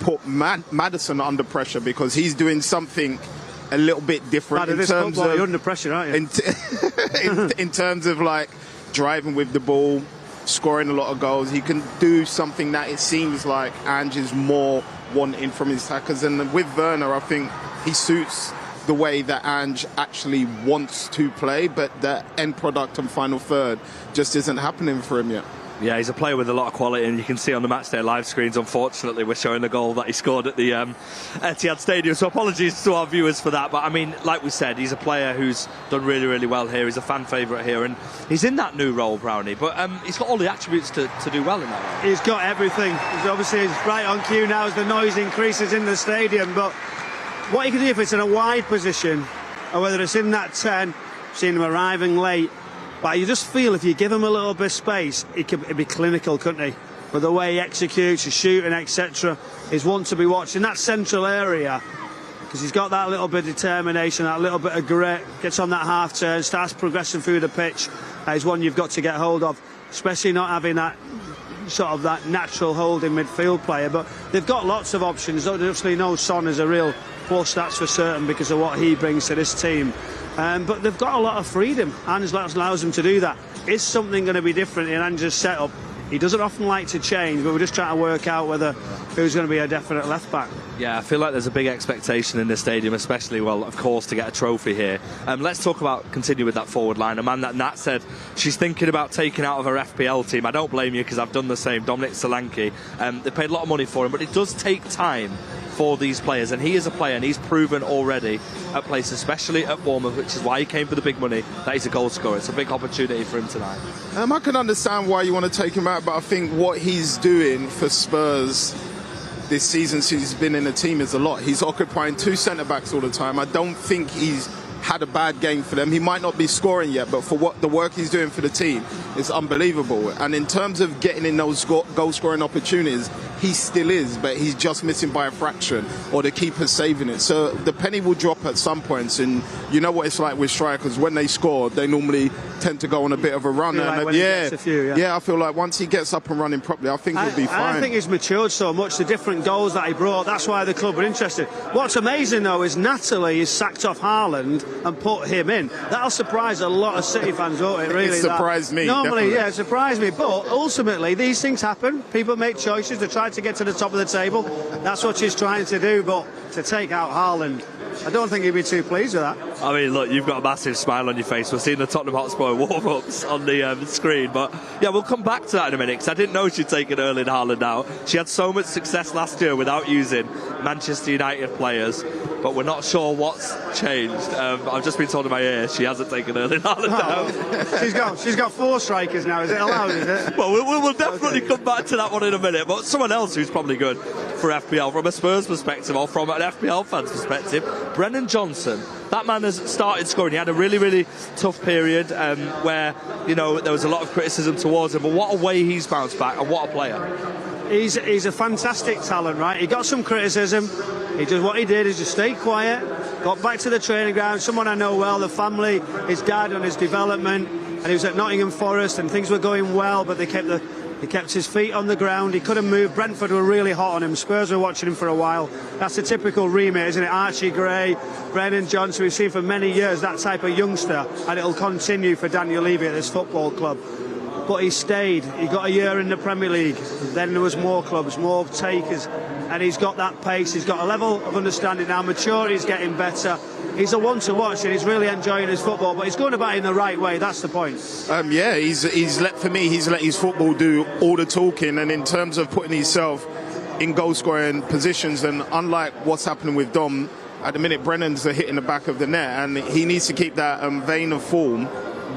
Speaker 3: put Maddison under pressure, because he's doing something a little bit different in terms of...
Speaker 15: You're under pressure, aren't
Speaker 3: you? In terms of, like, driving with the ball, scoring a lot of goals. He can do something that it seems like Ange is more wanting from his attackers. And with Werner, I think he suits the way that Ange actually wants to play, but the end product and final third just isn't happening for him yet.
Speaker 14: Yeah, he's a player with a lot of quality, and you can see on the Matchday live screens, unfortunately, we're showing the goal that he scored at the Etihad Stadium, so apologies to our viewers for that. But I mean, like we said, he's a player who's done really, really well here. He's a fan favourite here, and he's in that new role, Brownie, but he's got all the attributes to do well in that role.
Speaker 15: He's got everything. He's right on cue now as the noise increases in the stadium, but what you can do if it's in a wide position, or whether it's in that 10, seeing him arriving late, but you just feel if you give him a little bit of space, he'd be clinical, couldn't he? But the way he executes, his shooting, etc., is one to be watched in that central area, because he's got that little bit of determination, that little bit of grit, gets on that half turn, starts progressing through the pitch. Is one you've got to get hold of. especially not having that sort of that natural holding midfield player. But they've got lots of options. Obviously, no Son is a real plus, that's for certain, because of what he brings to this team. But they've got a lot of freedom, and allows them to do that. Is something going to be different in Ange's setup? He doesn't often like to change, but we're just trying to work out who's going to be a definite left back.
Speaker 14: Yeah, I feel like there's a big expectation in this stadium, especially, well, of course, to get a trophy here. Let's continue with that forward line. A man that Nat said she's thinking about taking out of her FPL team. I don't blame you, because I've done the same. Dominic Solanke. They paid a lot of money for him, but it does take time for these players, and he is a player, and he's proven already at places, especially at Bournemouth, which is why he came for the big money, that he's a goal scorer. It's a big opportunity for him tonight.
Speaker 3: I can understand why you want to take him out, but I think what he's doing for Spurs this season since he's been in the team is a lot. He's occupying 2 centre-backs all the time. I don't think he's had a bad game for them. He might not be scoring yet, but for what the work he's doing for the team is unbelievable. And in terms of getting in those goal-scoring opportunities, he still is, but he's just missing by a fraction, or the keeper's saving it. So the penny will drop at some points, and you know what it's like with strikers. When they score, they normally tend to go on a bit of a run.
Speaker 15: Like
Speaker 3: I feel like once he gets up and running properly, I think he'll be fine.
Speaker 15: I think he's matured so much, the different goals that he brought. That's why the club were interested. What's amazing, though, is Natalie is sacked off Haaland and put him in. That'll surprise a lot of City fans, won't it? Really,
Speaker 3: it surprised me.
Speaker 15: Normally,
Speaker 3: definitely.
Speaker 15: yeah, it surprised me. But ultimately, these things happen. People make choices. They try to get to the top of the table. That's what she's trying to do. But to take out Haaland, I don't think he'd be too pleased with that.
Speaker 14: I mean, look, you've got a massive smile on your face. We're seeing the Tottenham Hotspur warm-ups on the screen. But, yeah, we'll come back to that in a minute, because I didn't know she'd taken Erling Haaland out. She had so much success last year without using Manchester United players, but we're not sure what's changed. I've just been told in my ear she hasn't taken Erling Haaland out.
Speaker 15: She's got 4 strikers now. Is it allowed, is it?
Speaker 14: Well, we'll definitely come back to that one in a minute. But someone else who's probably good for FPL from a Spurs perspective, or from an FPL fan's perspective, Brennan Johnson. That man has started scoring. He had a really, really tough period where, you know, there was a lot of criticism towards him, but what a way he's bounced back, and what a player.
Speaker 15: He's a fantastic talent, right? He got some criticism. He just, what he did is just stay quiet, got back to the training ground. Someone I know well, the family, his dad on his development, and he was at Nottingham Forest, and things were going well, but they kept his feet on the ground. He couldn't move. Brentford were really hot on him. Spurs were watching him for a while. That's a typical remit, isn't it? Archie Gray, Brennan Johnson, we've seen for many years that type of youngster, and it'll continue for Daniel Levy at this football club. But he stayed. He got a year in the Premier League. Then there was more clubs, more takers, and he's got that pace. He's got a level of understanding now. Maturity's getting better. He's a one to watch, and he's really enjoying his football. But he's going about it in the right way. That's the point.
Speaker 3: Yeah, he's let his football do all the talking, and in terms of putting himself in goal-scoring positions, and unlike what's happening with Dom at the minute, Brennan's hitting the back of the net, and he needs to keep that vein of form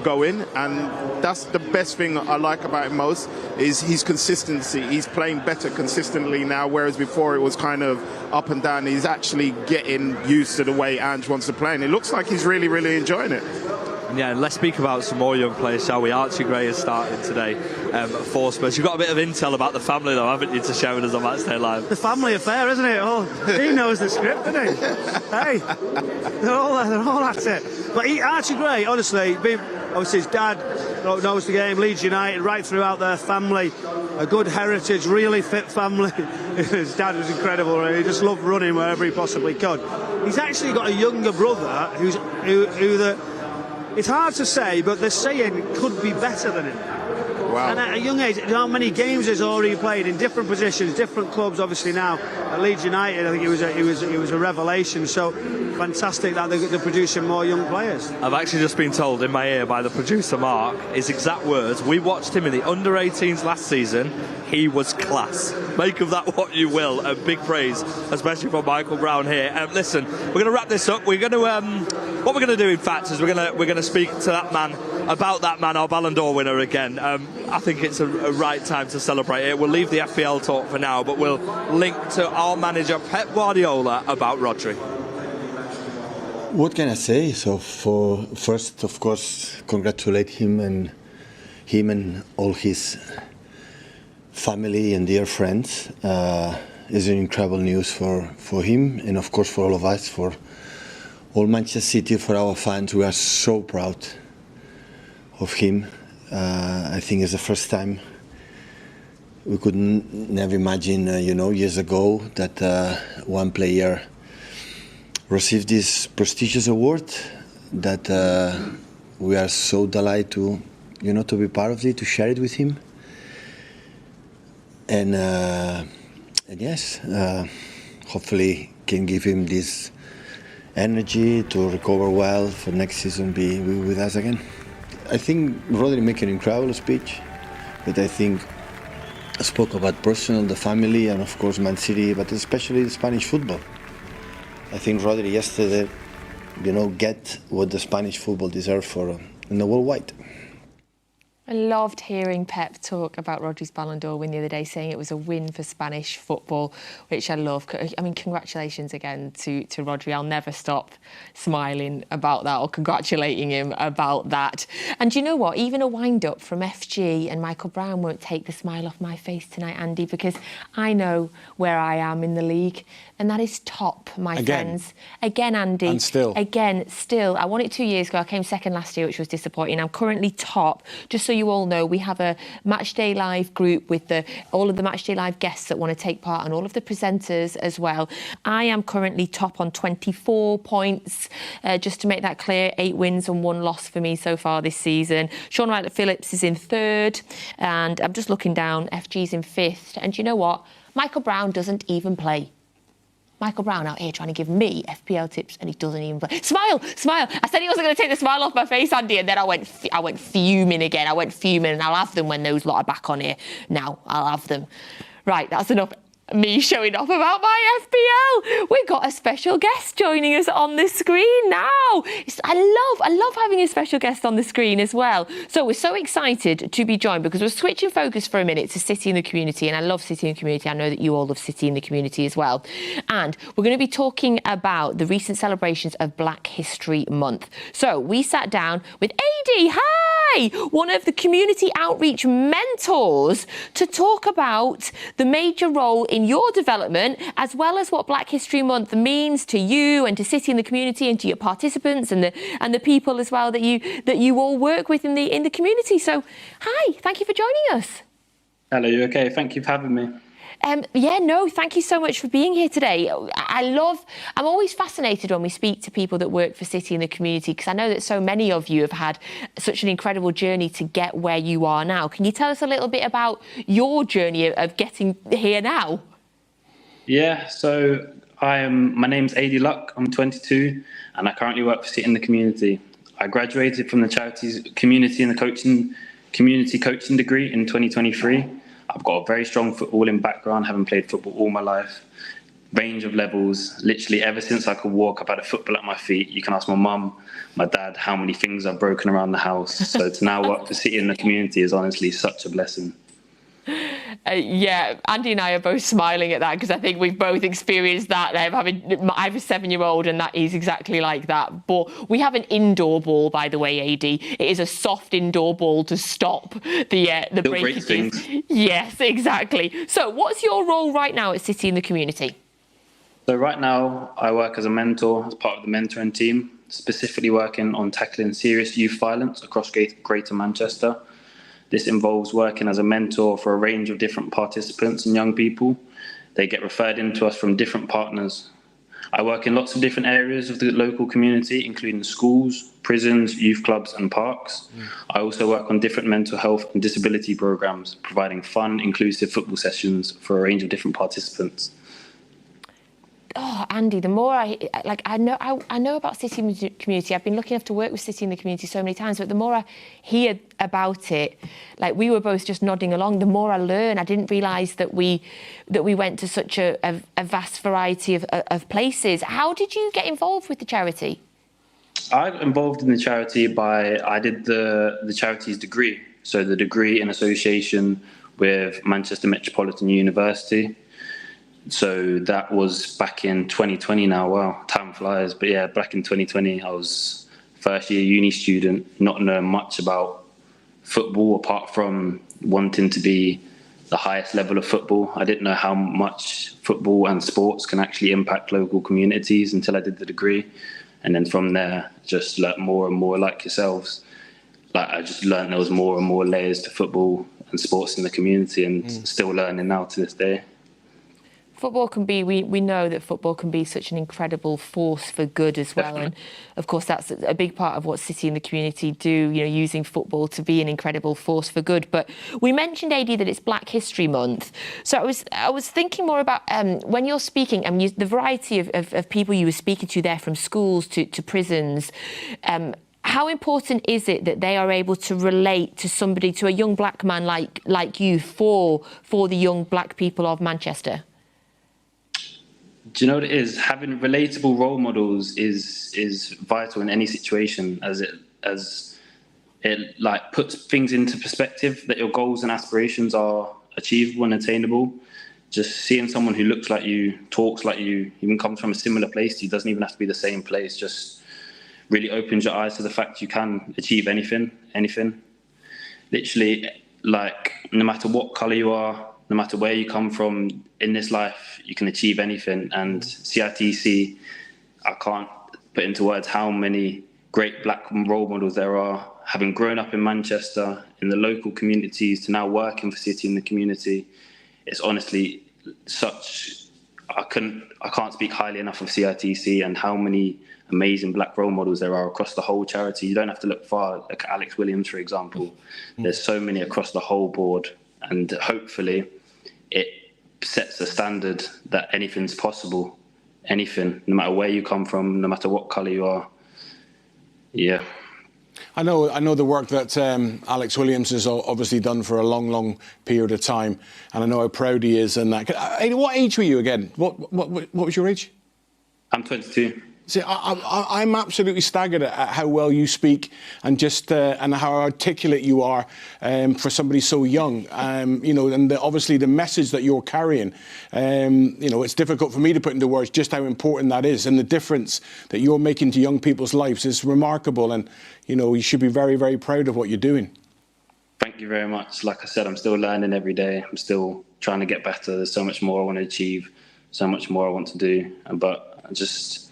Speaker 3: going, and that's the best thing I like about him most, is his consistency. He's playing better consistently now, whereas before it was kind of up and down. He's actually getting used to the way Ange wants to play, and it looks like he's really, really enjoying it.
Speaker 14: Yeah, and let's speak about some more young players, shall we? Archie Gray has started today for Spurs. You've got a bit of intel about the family, though, haven't you, to share with us on Matchday Live?
Speaker 15: The family affair, isn't it? Oh, he knows the script, doesn't he? Hey, they're all at it. But Archie Gray, honestly, obviously his dad knows the game, Leeds United, right throughout their family. A good heritage, really fit family. His dad was incredible. He just loved running wherever he possibly could. He's actually got a younger brother it's hard to say, but they're saying could be better than him.
Speaker 3: Wow.
Speaker 15: And at a young age, you know how many games he's already played in different positions, different clubs. Obviously now at Leeds United, I think he was a revelation. So fantastic that they're producing more young players.
Speaker 14: I've actually just been told in my ear by the producer Mark, his exact words, we watched him in the under-18s last season. He was class. Make of that what you will. Big praise, especially from Michael Brown here. Listen, we're going to wrap this up. We're going to what we're going to do, in fact, is we're going to speak to that man, about that man, our Ballon d'Or winner again. I think it's a right time to celebrate it. We'll leave the FPL talk for now, but we'll link to our manager Pep Guardiola about Rodri.
Speaker 10: What can I say? So, first, of course, congratulate him and all his family and dear friends. It's an incredible news for him, and of course for all of us, for all Manchester City, for our fans. We are so proud of him. I think it's the first time we could never imagine, years ago that one player received this prestigious award. That we are so delighted to be part of it, to share it with him. And yes, hopefully can give him this energy to recover well for next season, be with us again. I think Rodri made an incredible speech, but I think I spoke about personal, the family, and of course Man City, but especially the Spanish football. I think Rodri yesterday, get what the Spanish football deserves in the worldwide.
Speaker 12: I loved hearing Pep talk about Rodri's Ballon d'Or win the other day, saying it was a win for Spanish football, which I love. I mean, congratulations again to Rodri. I'll never stop smiling about that or congratulating him about that. And you know what? Even a wind-up from FG and Michael Brown won't take the smile off my face tonight, Andy, because I know where I am in the league, and that is top, my friends. Again, Andy.
Speaker 13: And still.
Speaker 12: Again, still. I won it 2 years ago. I came second last year, which was disappointing. I'm currently top. Just so you all know, we have a Matchday Live group with all of the Matchday Live guests that want to take part and all of the presenters as well. I am currently top on 24 points. Just to make that clear, 8 wins and 1 loss for me so far this season. Shaun Wright-Phillips is in 3rd, and I'm just looking down. FG's in 5th. And you know what? Michael Brown doesn't even play. Michael Brown out here trying to give me FPL tips, and he doesn't even play. Smile, smile. I said he wasn't going to take the smile off my face, Andy, and then I went fuming again. I went fuming, and I'll have them when those lot are back on here. Now, I'll have them. Right, that's enough me showing off about my FPL. We've got a special guest joining us on the screen now. I love having a special guest on the screen as well. So we're so excited to be joined because we're switching focus for a minute to City in the Community, and I love City in the Community. I know that you all love City in the Community as well. And we're going to be talking about the recent celebrations of Black History Month. So we sat down with AD, hi, one of the community outreach mentors, to talk about the major role in your development, as well as what Black History Month means to you and to City in the Community and to your participants and the people as well that you all work with in the community. So, hi, thank you for joining us.
Speaker 16: Hello, you okay? Thank you for having me.
Speaker 12: Thank you so much for being here today. I'm always fascinated when we speak to people that work for City in the Community, because I know that so many of you have had such an incredible journey to get where you are now. Can you tell us a little bit about your journey of getting here now?
Speaker 16: Yeah, so my name's AD Luck, I'm 22, and I currently work for City in the Community. I graduated from the charities community and the community coaching degree in 2023. I've got a very strong footballing background, having played football all my life, range of levels. Literally ever since I could walk, I've had a football at my feet. You can ask my mum, my dad, how many things I've broken around the house. So to now work for City in the Community is honestly such a blessing.
Speaker 12: Andy and I are both smiling at that, because I think we've both experienced that. I have a 7-year-old, and that is exactly like that. But we have an indoor ball, by the way, AD. It is a soft indoor ball to stop the breakages. Yes, exactly. So what's your role right now at City in the Community?
Speaker 16: So right now I work as a mentor, as part of the mentoring team, specifically working on tackling serious youth violence across Greater Manchester. This involves working as a mentor for a range of different participants and young people. They get referred in to us from different partners. I work in lots of different areas of the local community, including schools, prisons, youth clubs and parks. I also work on different mental health and disability programs, providing fun, inclusive football sessions for a range of different participants.
Speaker 12: Oh, Andy, the more I know about City in the Community. I've been lucky enough to work with City in the Community so many times, but the more I hear about it, like we were both just nodding along, the more I learn. I didn't realise that we went to such a vast variety of places. How did you get involved with the charity?
Speaker 16: I got involved in the charity I did the charity's degree. So the degree in association with Manchester Metropolitan University. So that was back in 2020 now. Wow, time flies. But yeah, back in 2020, I was first year uni student, not knowing much about football apart from wanting to be the highest level of football. I didn't know how much football and sports can actually impact local communities until I did the degree. And then from there, just learnt more and more like yourselves. like I just learned there was more and more layers to football and sports in the community, and still learning now to this day.
Speaker 12: Football can be, we know that football can be such an incredible force for good as well. And of course, that's a big part of what City and the community do, you know, using football to be an incredible force for good. But we mentioned, AD, that it's Black History Month. So I was thinking more about when you're speaking, the variety of people you were speaking to there, from schools to prisons. How important is it that they are able to relate to somebody, to a young black man like you, for the young black people of Manchester?
Speaker 16: Do you know what it is? Having relatable role models is vital in any situation, as it like puts things into perspective, that your goals and aspirations are achievable and attainable. Just seeing someone who looks like you, talks like you, even comes from a similar place to you, doesn't even have to be the same place, just really opens your eyes to the fact you can achieve anything. Literally, like, no matter what colour you are, no matter where you come from in this life, you can achieve anything. And CITC, I can't put into words how many great black role models there are. Having grown up in Manchester, in the local communities, to now working for City in the community, it's honestly such... I can't speak highly enough of CITC and how many amazing black role models there are across the whole charity. You don't have to look far. Look at Alex Williams, for example. There's so many across the whole board. And hopefully it sets a standard that anything's possible. Anything, no matter where you come from, no matter what colour you are. Yeah.
Speaker 13: I know the work that Alex Williams has obviously done for a long period of time, and I know how proud he is. And that. What age were you again? What was your age?
Speaker 16: I'm 22.
Speaker 13: See, I'm absolutely staggered at how well you speak, and just and how articulate you are for somebody so young. You know, and obviously the message that you're carrying. You know, it's difficult for me to put into words just how important that is, and the difference that you're making to young people's lives is remarkable. And you know, you should be very proud of what you're doing.
Speaker 16: Thank you very much. Like I said, I'm still learning every day. I'm still trying to get better. There's so much more I want to achieve, so much more I want to do. But I just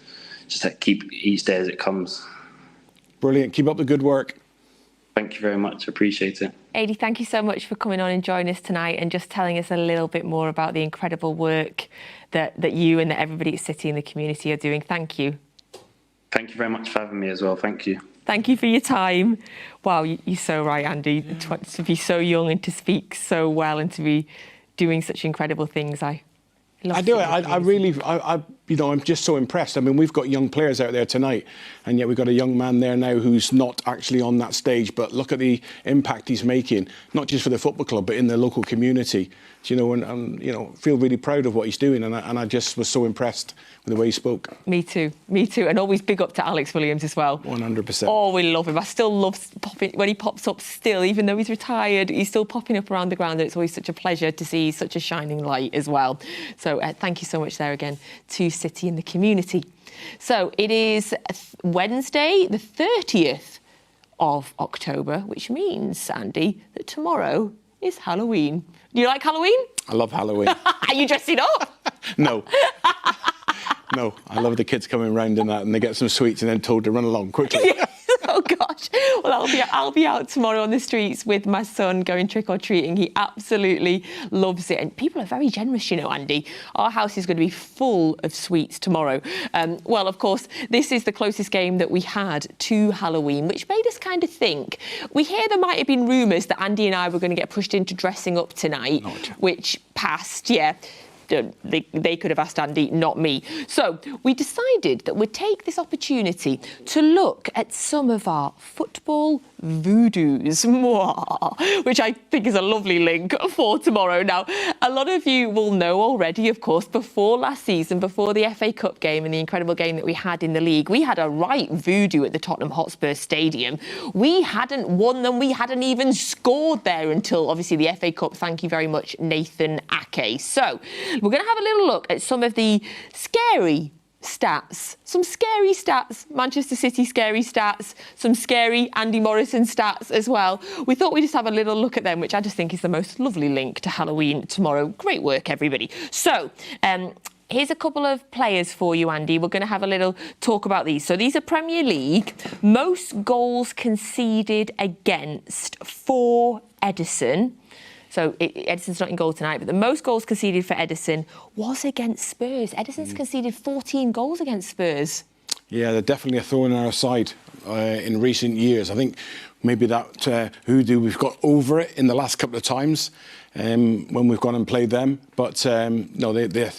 Speaker 16: keep each day as it comes.
Speaker 13: Brilliant. Keep up the good work.
Speaker 16: Thank you very much. Appreciate it.
Speaker 12: Adi, thank you so much for coming on and joining us tonight, and just telling us a little bit more about the incredible work that you and that everybody at City and the community are doing. Thank you.
Speaker 16: Thank you very much for having me as well. Thank you.
Speaker 12: Thank you for your time. Wow, you're so right, Andy. Yeah. To be so young and to speak so well and to be doing such incredible things. I do it.
Speaker 13: I really, you know, I'm just so impressed. I mean, we've got young players out there tonight, and yet we've got a young man there now who's not actually on that stage. But look at the impact he's making, not just for the football club, but in the local community. You know, and you know, feel really proud of what he's doing. And I just was so impressed with the way he spoke.
Speaker 12: Me too. And always big up to Alex Williams as well.
Speaker 13: 100%.
Speaker 12: Oh, we love him. I still love popping when he pops up. Still, even though he's retired, he's still popping up around the ground. And it's always such a pleasure to see such a shining light as well. So thank you so much there again to City and the community. So it is Wednesday, the 30th of October, which means, Andy, that tomorrow is Halloween. Do you like Halloween?
Speaker 13: I love Halloween.
Speaker 12: Are you dressing up?
Speaker 13: No. No, I love the kids coming round in that, and they get some sweets and then told to run along quickly.
Speaker 12: Yes. Oh gosh. Well, I'll be out tomorrow on the streets with my son going trick-or-treating. He absolutely loves it. And people are very generous, you know, Andy. Our house is going to be full of sweets tomorrow. Well, of course, this is the closest game that we had to Halloween, which made us kind of think. We hear there might have been rumours that Andy and I were going to get pushed into dressing up tonight, which passed, yeah. They could have asked Andy, not me. So we decided that we'd take this opportunity to look at some of our football voodoos, which I think is a lovely link for tomorrow. Now, a lot of you will know already, of course, before last season, before the FA Cup game and the incredible game that we had in the league, we had a right voodoo at the Tottenham Hotspur Stadium. We hadn't won them. We hadn't even scored there until, obviously, the FA Cup. Thank you very much, Nathan Ake. So we're going to have a little look at some of the scary stats. Some scary stats, Manchester City scary stats, some scary Andy Morrison stats as well. We thought we'd just have a little look at them, which I just think is the most lovely link to Halloween tomorrow. Great work, everybody. So, Here's a couple of players for you, Andy. We're going to have a little talk about these. So these are Premier League. Most goals conceded against for Ederson. So Ederson's not in goal tonight, but the most goals conceded for Ederson was against Spurs. Ederson's conceded 14 goals against Spurs.
Speaker 13: Yeah, they're definitely a thorn in our side in recent years. I think maybe that hoodoo, we've got over it in the last couple of times when we've gone and played them. But no, they're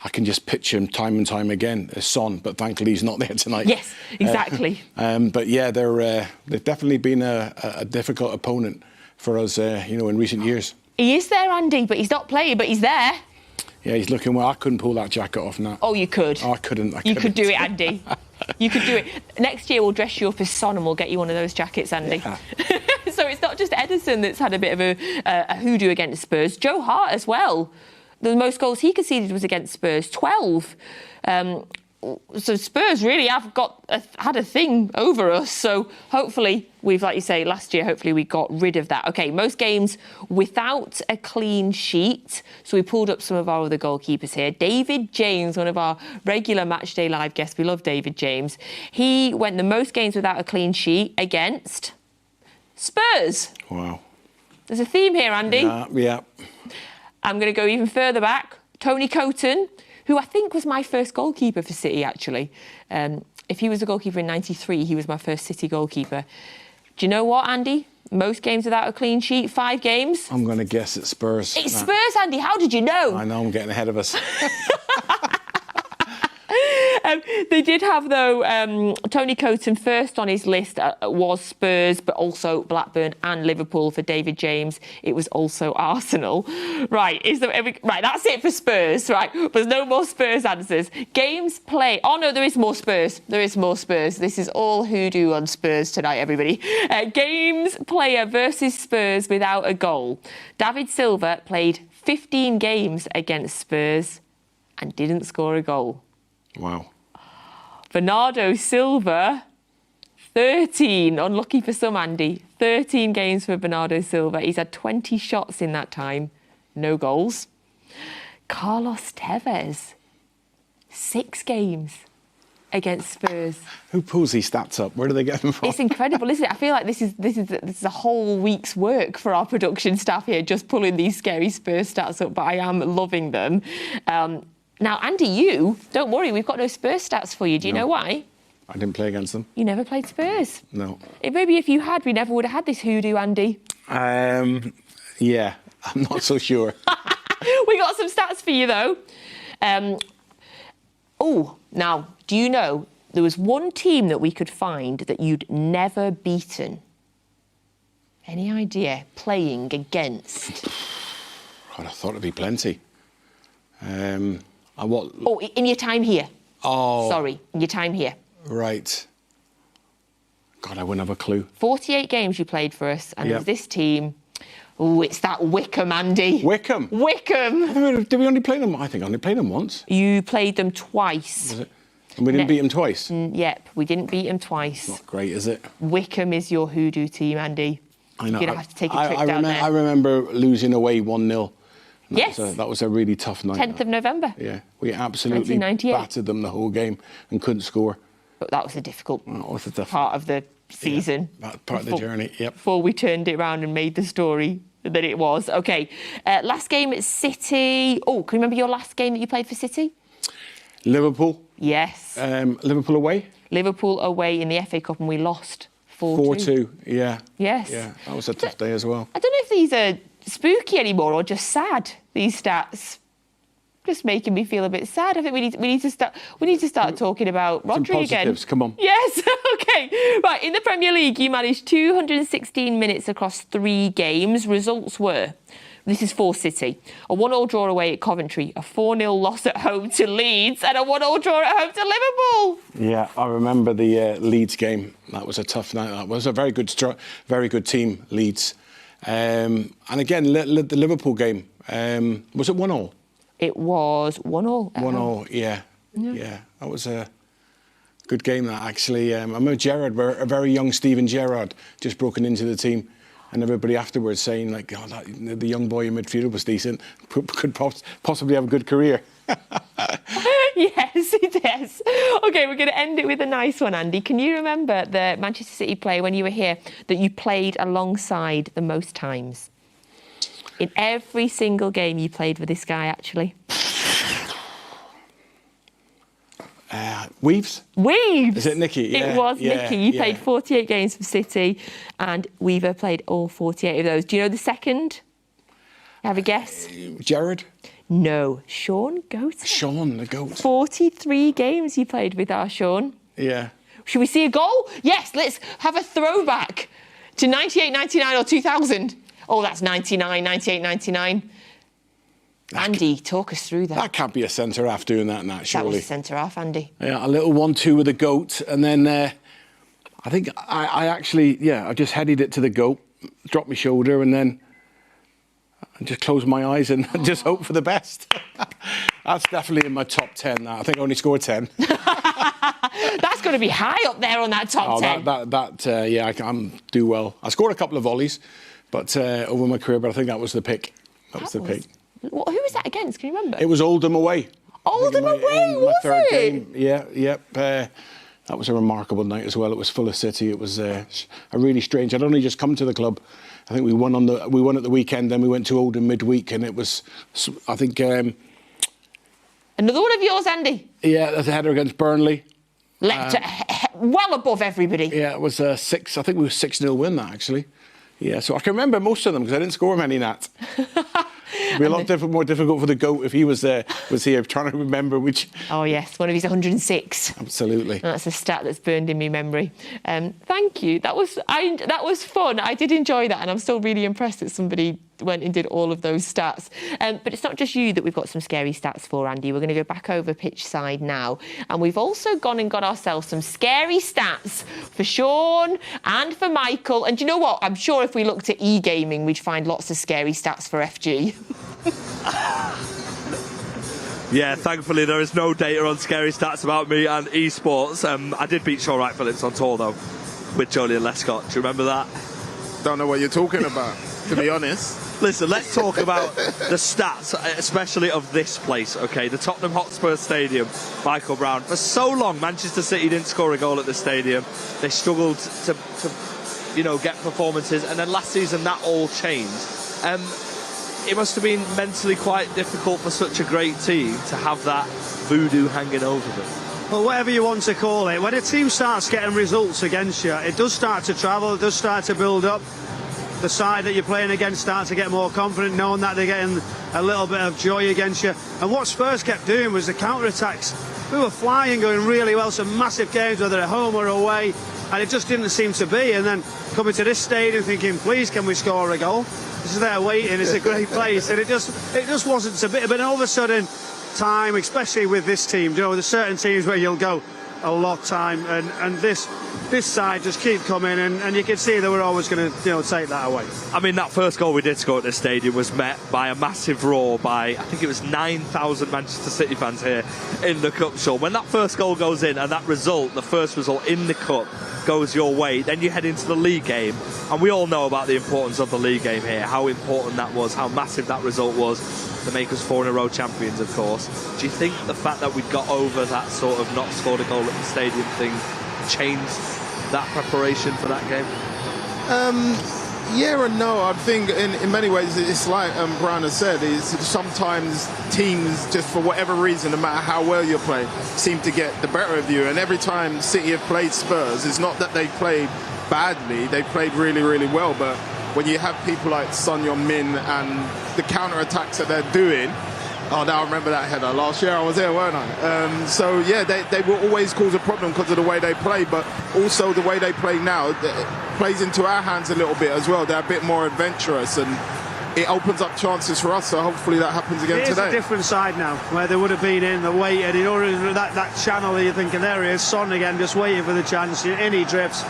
Speaker 13: I can just picture him time and time again as Son, but thankfully he's not there tonight.
Speaker 12: Yes, exactly.
Speaker 13: But yeah, they've definitely been a difficult opponent for us, in recent years.
Speaker 12: He is there, Andy, but he's not playing, but he's there.
Speaker 13: Yeah, he's looking well. I couldn't pull that jacket off now.
Speaker 12: Oh, you could.
Speaker 13: Oh, I couldn't.
Speaker 12: You could do it, Andy. You could do it. Next year we'll dress you up as Son and we'll get you one of those jackets, Andy. Yeah. So it's not just Ederson that's had a bit of a hoodoo against Spurs. Joe Hart as well. The most goals he conceded was against Spurs, 12. So Spurs really have had a thing over us. So hopefully like you say, last year, hopefully we got rid of that. OK, most games without a clean sheet. So we pulled up some of our other goalkeepers here. David James, one of our regular Matchday Live guests. We love David James. He went the most games without a clean sheet against Spurs.
Speaker 13: Wow.
Speaker 12: There's a theme here, Andy.
Speaker 13: Yeah.
Speaker 12: I'm going to go even further back. Tony Coton, who I think was my first goalkeeper for City, actually. If he was a goalkeeper in '93, he was my first City goalkeeper. Do you know what, Andy? Most games without a clean sheet, 5 games.
Speaker 13: I'm going to guess it's Spurs.
Speaker 12: It's Spurs, Andy. How did you know?
Speaker 13: I know, I'm getting ahead of us.
Speaker 12: They did have, though, Tony Coton first on his list was Spurs, but also Blackburn and Liverpool. For David James, it was also Arsenal. Right, that's it for Spurs. Right, but there's no more Spurs answers. Games play. Oh no, there is more Spurs. There is more Spurs. This is all hoodoo on Spurs tonight, everybody. Games player versus Spurs without a goal. David Silva played 15 games against Spurs and didn't score a goal.
Speaker 13: Wow.
Speaker 12: Bernardo Silva, 13. Unlucky for some, Andy. 13 games for Bernardo Silva. He's had 20 shots in that time. No goals. Carlos Tevez, 6 games against Spurs.
Speaker 13: Who pulls these stats up? Where do they get them from?
Speaker 12: It's incredible, isn't it? I feel like this is a whole week's work for our production staff here, just pulling these scary Spurs stats up, but I am loving them. Now, Andy, don't worry, we've got no Spurs stats for you. Do you know why?
Speaker 13: I didn't play against them.
Speaker 12: You never played Spurs?
Speaker 13: No.
Speaker 12: Maybe if you had, we never would have had this hoodoo, Andy.
Speaker 13: Yeah, I'm not so sure.
Speaker 12: We got some stats for you, though. Now, do you know there was one team that we could find that you'd never beaten? Any idea? Playing against?
Speaker 13: God, I thought it'd be plenty.
Speaker 12: In your time here.
Speaker 13: Oh.
Speaker 12: Sorry, in your time here.
Speaker 13: Right. God, I wouldn't have a clue.
Speaker 12: 48 games you played for us, and there's this team. Oh, it's that Wickham, Andy.
Speaker 13: Wickham? Did we only play them? I think I only played them once.
Speaker 12: You played them twice.
Speaker 13: Was it? And we didn't beat them twice?
Speaker 12: Yep, we didn't beat them twice.
Speaker 13: Not great, is it?
Speaker 12: Wickham is your hoodoo team, Andy.
Speaker 13: I know.
Speaker 12: You're going to have to take a trip down there.
Speaker 13: I remember losing away 1-0.
Speaker 12: Yes.
Speaker 13: That was a really tough night.
Speaker 12: 10th of November.
Speaker 13: Yeah, we absolutely battered them the whole game and couldn't score.
Speaker 12: But that was a difficult part of the season.
Speaker 13: Yeah, part of the journey, yep.
Speaker 12: Before we turned it around and made the story that it was. OK, last game at City. Oh, can you remember your last game that you played for City?
Speaker 13: Liverpool.
Speaker 12: Yes.
Speaker 13: Liverpool away?
Speaker 12: Liverpool away in the FA Cup and we lost
Speaker 13: 4-2. Yeah.
Speaker 12: Yes.
Speaker 13: Yeah, that was a tough day as well.
Speaker 12: I don't know if these are spooky anymore or just sad, these stats. Just making me feel a bit sad. I think we need to start talking about Rodri again.
Speaker 13: Come on.
Speaker 12: Yes. OK. Right, in the Premier League, you managed 216 minutes across 3 games. Results were, this is for City, a 1-1 draw away at Coventry, a 4-0 loss at home to Leeds, and a 1-1 draw at home to Liverpool.
Speaker 13: Yeah, I remember the Leeds game. That was a tough night. That was a very good team, Leeds. And again, the Liverpool game, was it 1-1?
Speaker 12: It was 1-1.
Speaker 13: 1-1, yeah. That was a good game, that, actually. I remember Gerrard, a very young Steven Gerrard, just broken into the team. And everybody afterwards saying, the young boy in midfield was decent, could possibly have a good career.
Speaker 12: Yes, it is. OK, we're going to end it with a nice one, Andy. Can you remember the Manchester City player when you were here that you played alongside the most times? In every single game you played with this guy, actually.
Speaker 13: Weaves?
Speaker 12: Weaves!
Speaker 13: Is it Nicky? Yeah,
Speaker 12: it was Nicky. You played 48 games for City and Weaver played all 48 of those. Do you know the second? Have a guess?
Speaker 13: Gerrard?
Speaker 12: No. Shaun Goat.
Speaker 13: Shaun, the goat.
Speaker 12: 43 games you played with our Shaun.
Speaker 13: Yeah.
Speaker 12: Should we see a goal? Yes, let's have a throwback to 98, 99 or 2000. Oh, that's 99, 98, 99. Andy, talk us through that.
Speaker 13: That can't be a centre-half doing that, surely.
Speaker 12: That was a centre-half, Andy.
Speaker 13: Yeah, a little 1-2 with the goat, and then I think I actually, I just headed it to the goat, dropped my shoulder, and then I just closed my eyes and just hope for the best. That's definitely in my top 10 now. I think I only scored 10.
Speaker 12: That's going to be high up there on that top 10.
Speaker 13: I can do well. I scored a couple of volleys, but over my career, but I think that was the pick. That was the pick.
Speaker 12: Who was that against? Can you remember?
Speaker 13: It was Oldham away.
Speaker 12: Oldham away, was
Speaker 13: third
Speaker 12: it?
Speaker 13: Game. Yeah. That was a remarkable night as well. It was full of City. It was a really strange. I'd only just come to the club. I think we won at the weekend. Then we went to Oldham midweek, and it was, I think.
Speaker 12: Another one of yours, Andy.
Speaker 13: Yeah, that's a header against Burnley.
Speaker 12: Well above everybody.
Speaker 13: Yeah, it was 6. I think we were 6-0 win that actually. Yeah, so I can remember most of them because I didn't score many, Nat. It'd be a lot more difficult for the GOAT if he was here. I'm trying to remember which.
Speaker 12: Oh, yes, one of his 106.
Speaker 13: Absolutely.
Speaker 12: And that's a stat that's burned in my memory. Thank you. That was fun. I did enjoy that, and I'm still really impressed that somebody went and did all of those stats. But it's not just you that we've got some scary stats for, Andy. We're going to go back over pitch side now. And we've also gone and got ourselves some scary stats for Shaun and for Michael. And do you know what? I'm sure if we looked at e-gaming, we'd find lots of scary stats for FG.
Speaker 14: Yeah, thankfully there is no data on scary stats about me and esports. I did beat Shaun Wright-Phillips on tour though, with Julian Lescott. Do you remember that?
Speaker 3: Don't know what you're talking about, to be honest.
Speaker 14: Listen, let's talk about the stats, especially of this place, okay? The Tottenham Hotspur Stadium, Michael Brown. For so long, Manchester City didn't score a goal at the stadium. They struggled to get performances, and then last season that all changed. It must have been mentally quite difficult for such a great team to have that voodoo hanging over them.
Speaker 15: Well, whatever you want to call it, when a team starts getting results against you, it does start to travel, it does start to build up. The side that you're playing against start to get more confident, knowing that they're getting a little bit of joy against you. And what Spurs kept doing was the counter-attacks. We were flying, going really well, some massive games, whether at home or away, and it just didn't seem to be. And then coming to this stadium thinking, please, can we score a goal? This is there waiting, it's a great place, and it just wasn't a bit. But all of a sudden, time, especially with this team, there's certain teams where you'll go a lot time, and this side just keep coming, and you can see that we're always going to take that away.
Speaker 14: I mean, that first goal we did score at this stadium was met by a massive roar by, I think it was 9,000 Manchester City fans here in the Cup, Shaun. When that first goal goes in, and that result, the first result in the Cup, goes your way, then you head into the league game, and we all know about the importance of the league game here, how important that was, how massive that result was to make us 4 in a row champions, of course. Do you think the fact that we got over that sort of not scored a goal at the stadium thing changed that preparation for that game?
Speaker 3: Yeah and no. I think in many ways it's like Brown has said, is sometimes teams, just for whatever reason, no matter how well you play, seem to get the better of you. And every time City have played Spurs, it's not that they played badly, they played really, really well. But when you have people like Son Heung-min and the counter-attacks that they're doing, oh, now I remember that header. Last year I was there, weren't I? So, yeah, they will always cause a problem because of the way they play, but also the way they play now plays into our hands a little bit as well. They're a bit more adventurous, and it opens up chances for us, so hopefully that happens again today.
Speaker 15: It's a different side now, where they would have been in the waited, in order that channel, you're thinking, there he is, Son again, just waiting for the chance, and he drifts.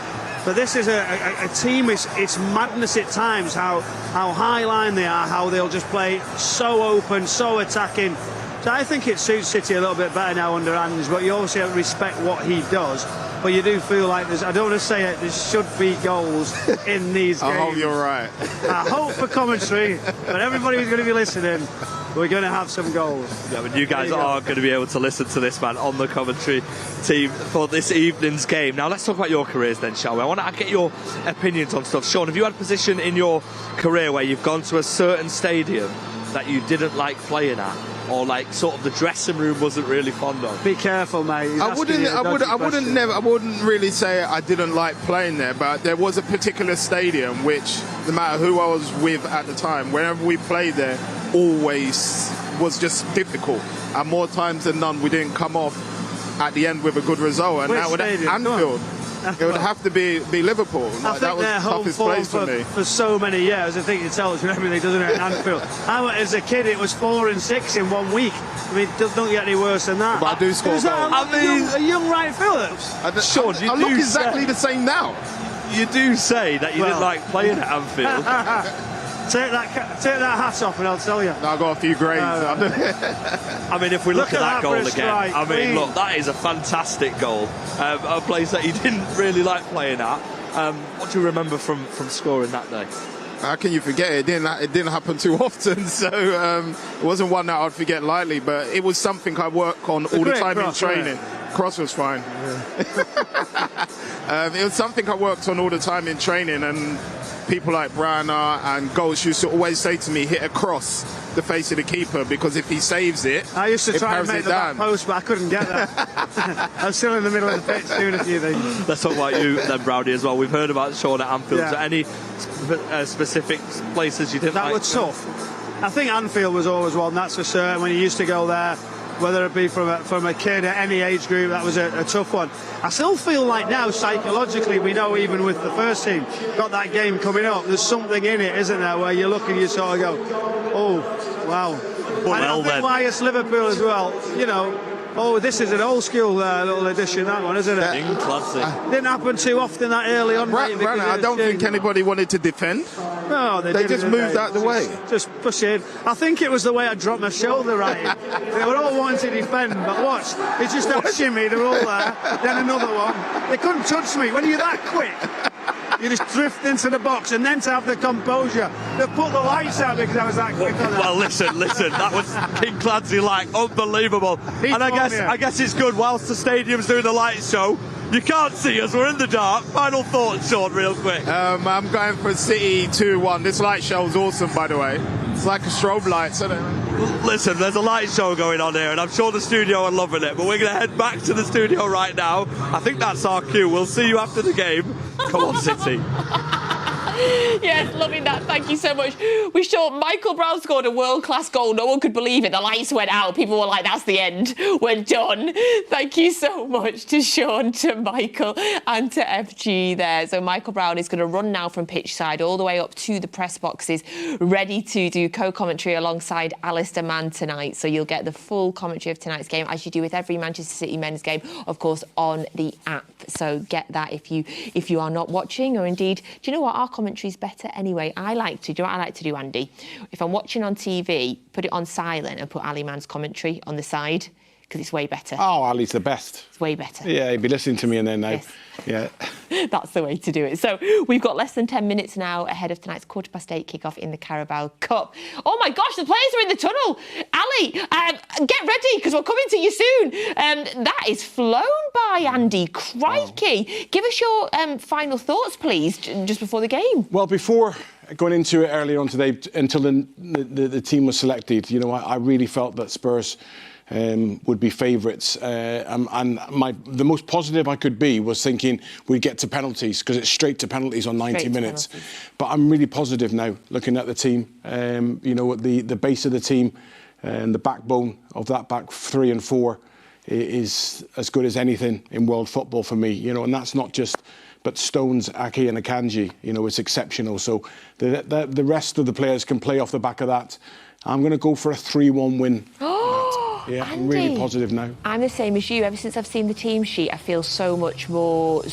Speaker 15: But this is a team, it's madness at times, how high line they are, how they'll just play so open, so attacking. So I think it suits City a little bit better now under Ange, but you obviously respect what he does. but you do feel like there's, I don't want to say it, there should be goals in these games.
Speaker 3: I hope you're right.
Speaker 15: I hope for commentary, but everybody who's going to be listening, we're going to have some goals.
Speaker 14: Yeah, but you guys are going to be able to listen to this man on the commentary team for this evening's game. Now let's talk about your careers then, shall we? I want to get your opinions on stuff. Shaun, have you had a position in your career where you've gone to a certain stadium that you didn't like playing at, or like sort of the dressing room wasn't really fond of?
Speaker 15: Be careful, mate.
Speaker 3: I wouldn't really say I didn't like playing there, but there was a particular stadium which, no matter who I was with at the time, whenever we played there, always was just difficult. And more times than none, we didn't come off at the end with a good result. And
Speaker 15: Which
Speaker 3: that would
Speaker 15: stadium?
Speaker 3: Anfield. It would have to be Liverpool.
Speaker 15: I think
Speaker 3: that was
Speaker 15: their
Speaker 3: the
Speaker 15: home
Speaker 3: toughest
Speaker 15: form
Speaker 3: place for me.
Speaker 15: for so many years. I think it tells you everything, doesn't it, at Anfield? As a kid, it was 4 and 6 in 1 week. I mean, it don't get any worse than that.
Speaker 3: But I do score goals.
Speaker 15: A young Wright-Phillips.
Speaker 14: Shaun,
Speaker 3: I look exactly the same now.
Speaker 14: You do say that you didn't like playing at Anfield.
Speaker 15: Take that hat off and I'll tell you.
Speaker 3: I got a few grades.
Speaker 14: I mean, if we look at that goal again, I mean, look, that is a fantastic goal. A place that you didn't really like playing at. What do you remember from scoring that day?
Speaker 3: How can you forget it? It didn't happen too often, so it wasn't one that I'd forget lightly, but it was something I work on all the time in training. Cross was fine. Yeah. It was something I worked on all the time in training, and people like Brana and Goals used to always say to me, hit across the face of the keeper, because if he saves it,
Speaker 15: I used to try and make the back post, but I couldn't get that. I was still in the middle of the pitch doing a few things.
Speaker 14: Let's talk about you then, Brownie, as well. We've heard about Shaun at Anfield.
Speaker 15: Yeah.
Speaker 14: So any specific places you didn't like?
Speaker 15: That was tough. I think Anfield was always one, that's for certain. When you used to go there, whether it be from a kid at any age group, that was a tough one. I still feel like now, psychologically, we know even with the first team, got that game coming up, there's something in it, isn't there, where you look and you sort of go, oh, wow. I think why it's Liverpool as well, you know, oh, this is an old school little edition, that one, isn't it?
Speaker 14: Classic.
Speaker 15: Didn't happen too often that early on.
Speaker 3: I don't think anybody wanted to defend.
Speaker 15: No, they
Speaker 3: just moved out the way.
Speaker 15: Just push in. I think it was the way I dropped my shoulder right. They were all wanting to defend, but watch, it's just that shimmy, they're all there. Then another one. They couldn't touch me. When you're that quick, you just drift into the box, and then to have the composure. They put the lights out because I was that quick on that.
Speaker 14: Well, listen, that was King Clancy-like, unbelievable. And I guess it's good, whilst the stadium's doing the light show, you can't see us, we're in the dark. Final thoughts, Shaun, real quick.
Speaker 3: I'm going for City 2-1. This light show's awesome, by the way. It's like a strobe light, isn't it?
Speaker 14: Listen, there's a light show going on here, and I'm sure the studio are loving it, but we're going to head back to the studio right now. I think that's our cue. We'll see you after the game. Come on, City.
Speaker 12: Yes, loving that. Thank you so much. We saw Michael Brown scored a world-class goal. No one could believe it. The lights went out. People were like, that's the end. We're done. Thank you so much to Shaun, to Michael and to FG there. So Michael Brown is going to run now from pitch side all the way up to the press boxes, ready to do co-commentary alongside Alistair Mann tonight. So you'll get the full commentary of tonight's game, as you do with every Manchester City men's game, of course, on the app. So get that if you are not watching, or indeed, do you know what? Our commentary's better anyway. Do you know what I like to do, Andy? If I'm watching on TV, put it on silent and put Ali Mann's commentary on the side, because it's way better.
Speaker 13: Oh, Ali's the best.
Speaker 12: It's way better.
Speaker 13: Yeah, he'd be listening to me and then
Speaker 12: Yes.
Speaker 13: Yeah.
Speaker 12: That's the way to do it. So we've got less than 10 minutes now ahead of tonight's 8:15 kickoff in the Carabao Cup. Oh my gosh, the players are in the tunnel. Ali, get ready because we're coming to you soon. That is flown by, Andy. Crikey. Oh. Give us your final thoughts, please, just before the game.
Speaker 13: Well, before going into it earlier on today, until the team was selected, you know, I really felt that Spurs would be favourites, and the most positive I could be was thinking we'd get to penalties, because it's straight to penalties on 90 minutes. But I'm really positive now, looking at the team. You know, the base of the team and the backbone of that back 3 and 4 is as good as anything in world football for me. You know, and that's not just. But Stones, Ake and Akanji, you know, it's exceptional. So the rest of the players can play off the back of that. I'm going to go for a 3-1 win. Yeah, I'm
Speaker 12: Andy,
Speaker 13: really positive now.
Speaker 12: I'm the same as you. Ever since I've seen the team sheet, I feel so much more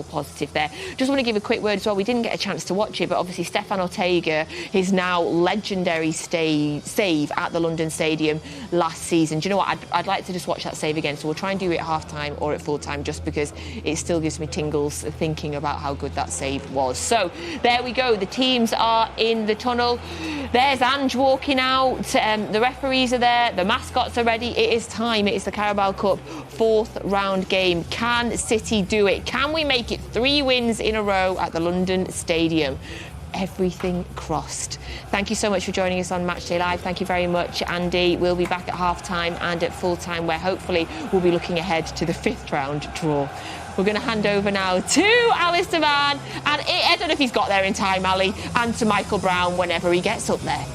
Speaker 12: positive there. Just want to give a quick word as well. We didn't get a chance to watch it, but obviously Stefan Ortega, his now legendary save at the London Stadium last season. Do you know what? I'd like to just watch that save again. So we'll try and do it at half-time or at full-time, just because it still gives me tingles thinking about how good that save was. So there we go. The teams are in the tunnel. There's Ange walking out. The referees are there. The mascots are ready. It is time. It is the Carabao Cup 4th round game. Can City do it? Can we make it 3 wins in a row at the London Stadium? Everything crossed. Thank you so much for joining us on Matchday Live. Thank you very much, Andy. We'll be back at half-time and at full-time, where hopefully we'll be looking ahead to the 5th round draw. We're going to hand over now to Alistair Mann, and I don't know if he's got there in time, Ali, and to Michael Brown whenever he gets up there.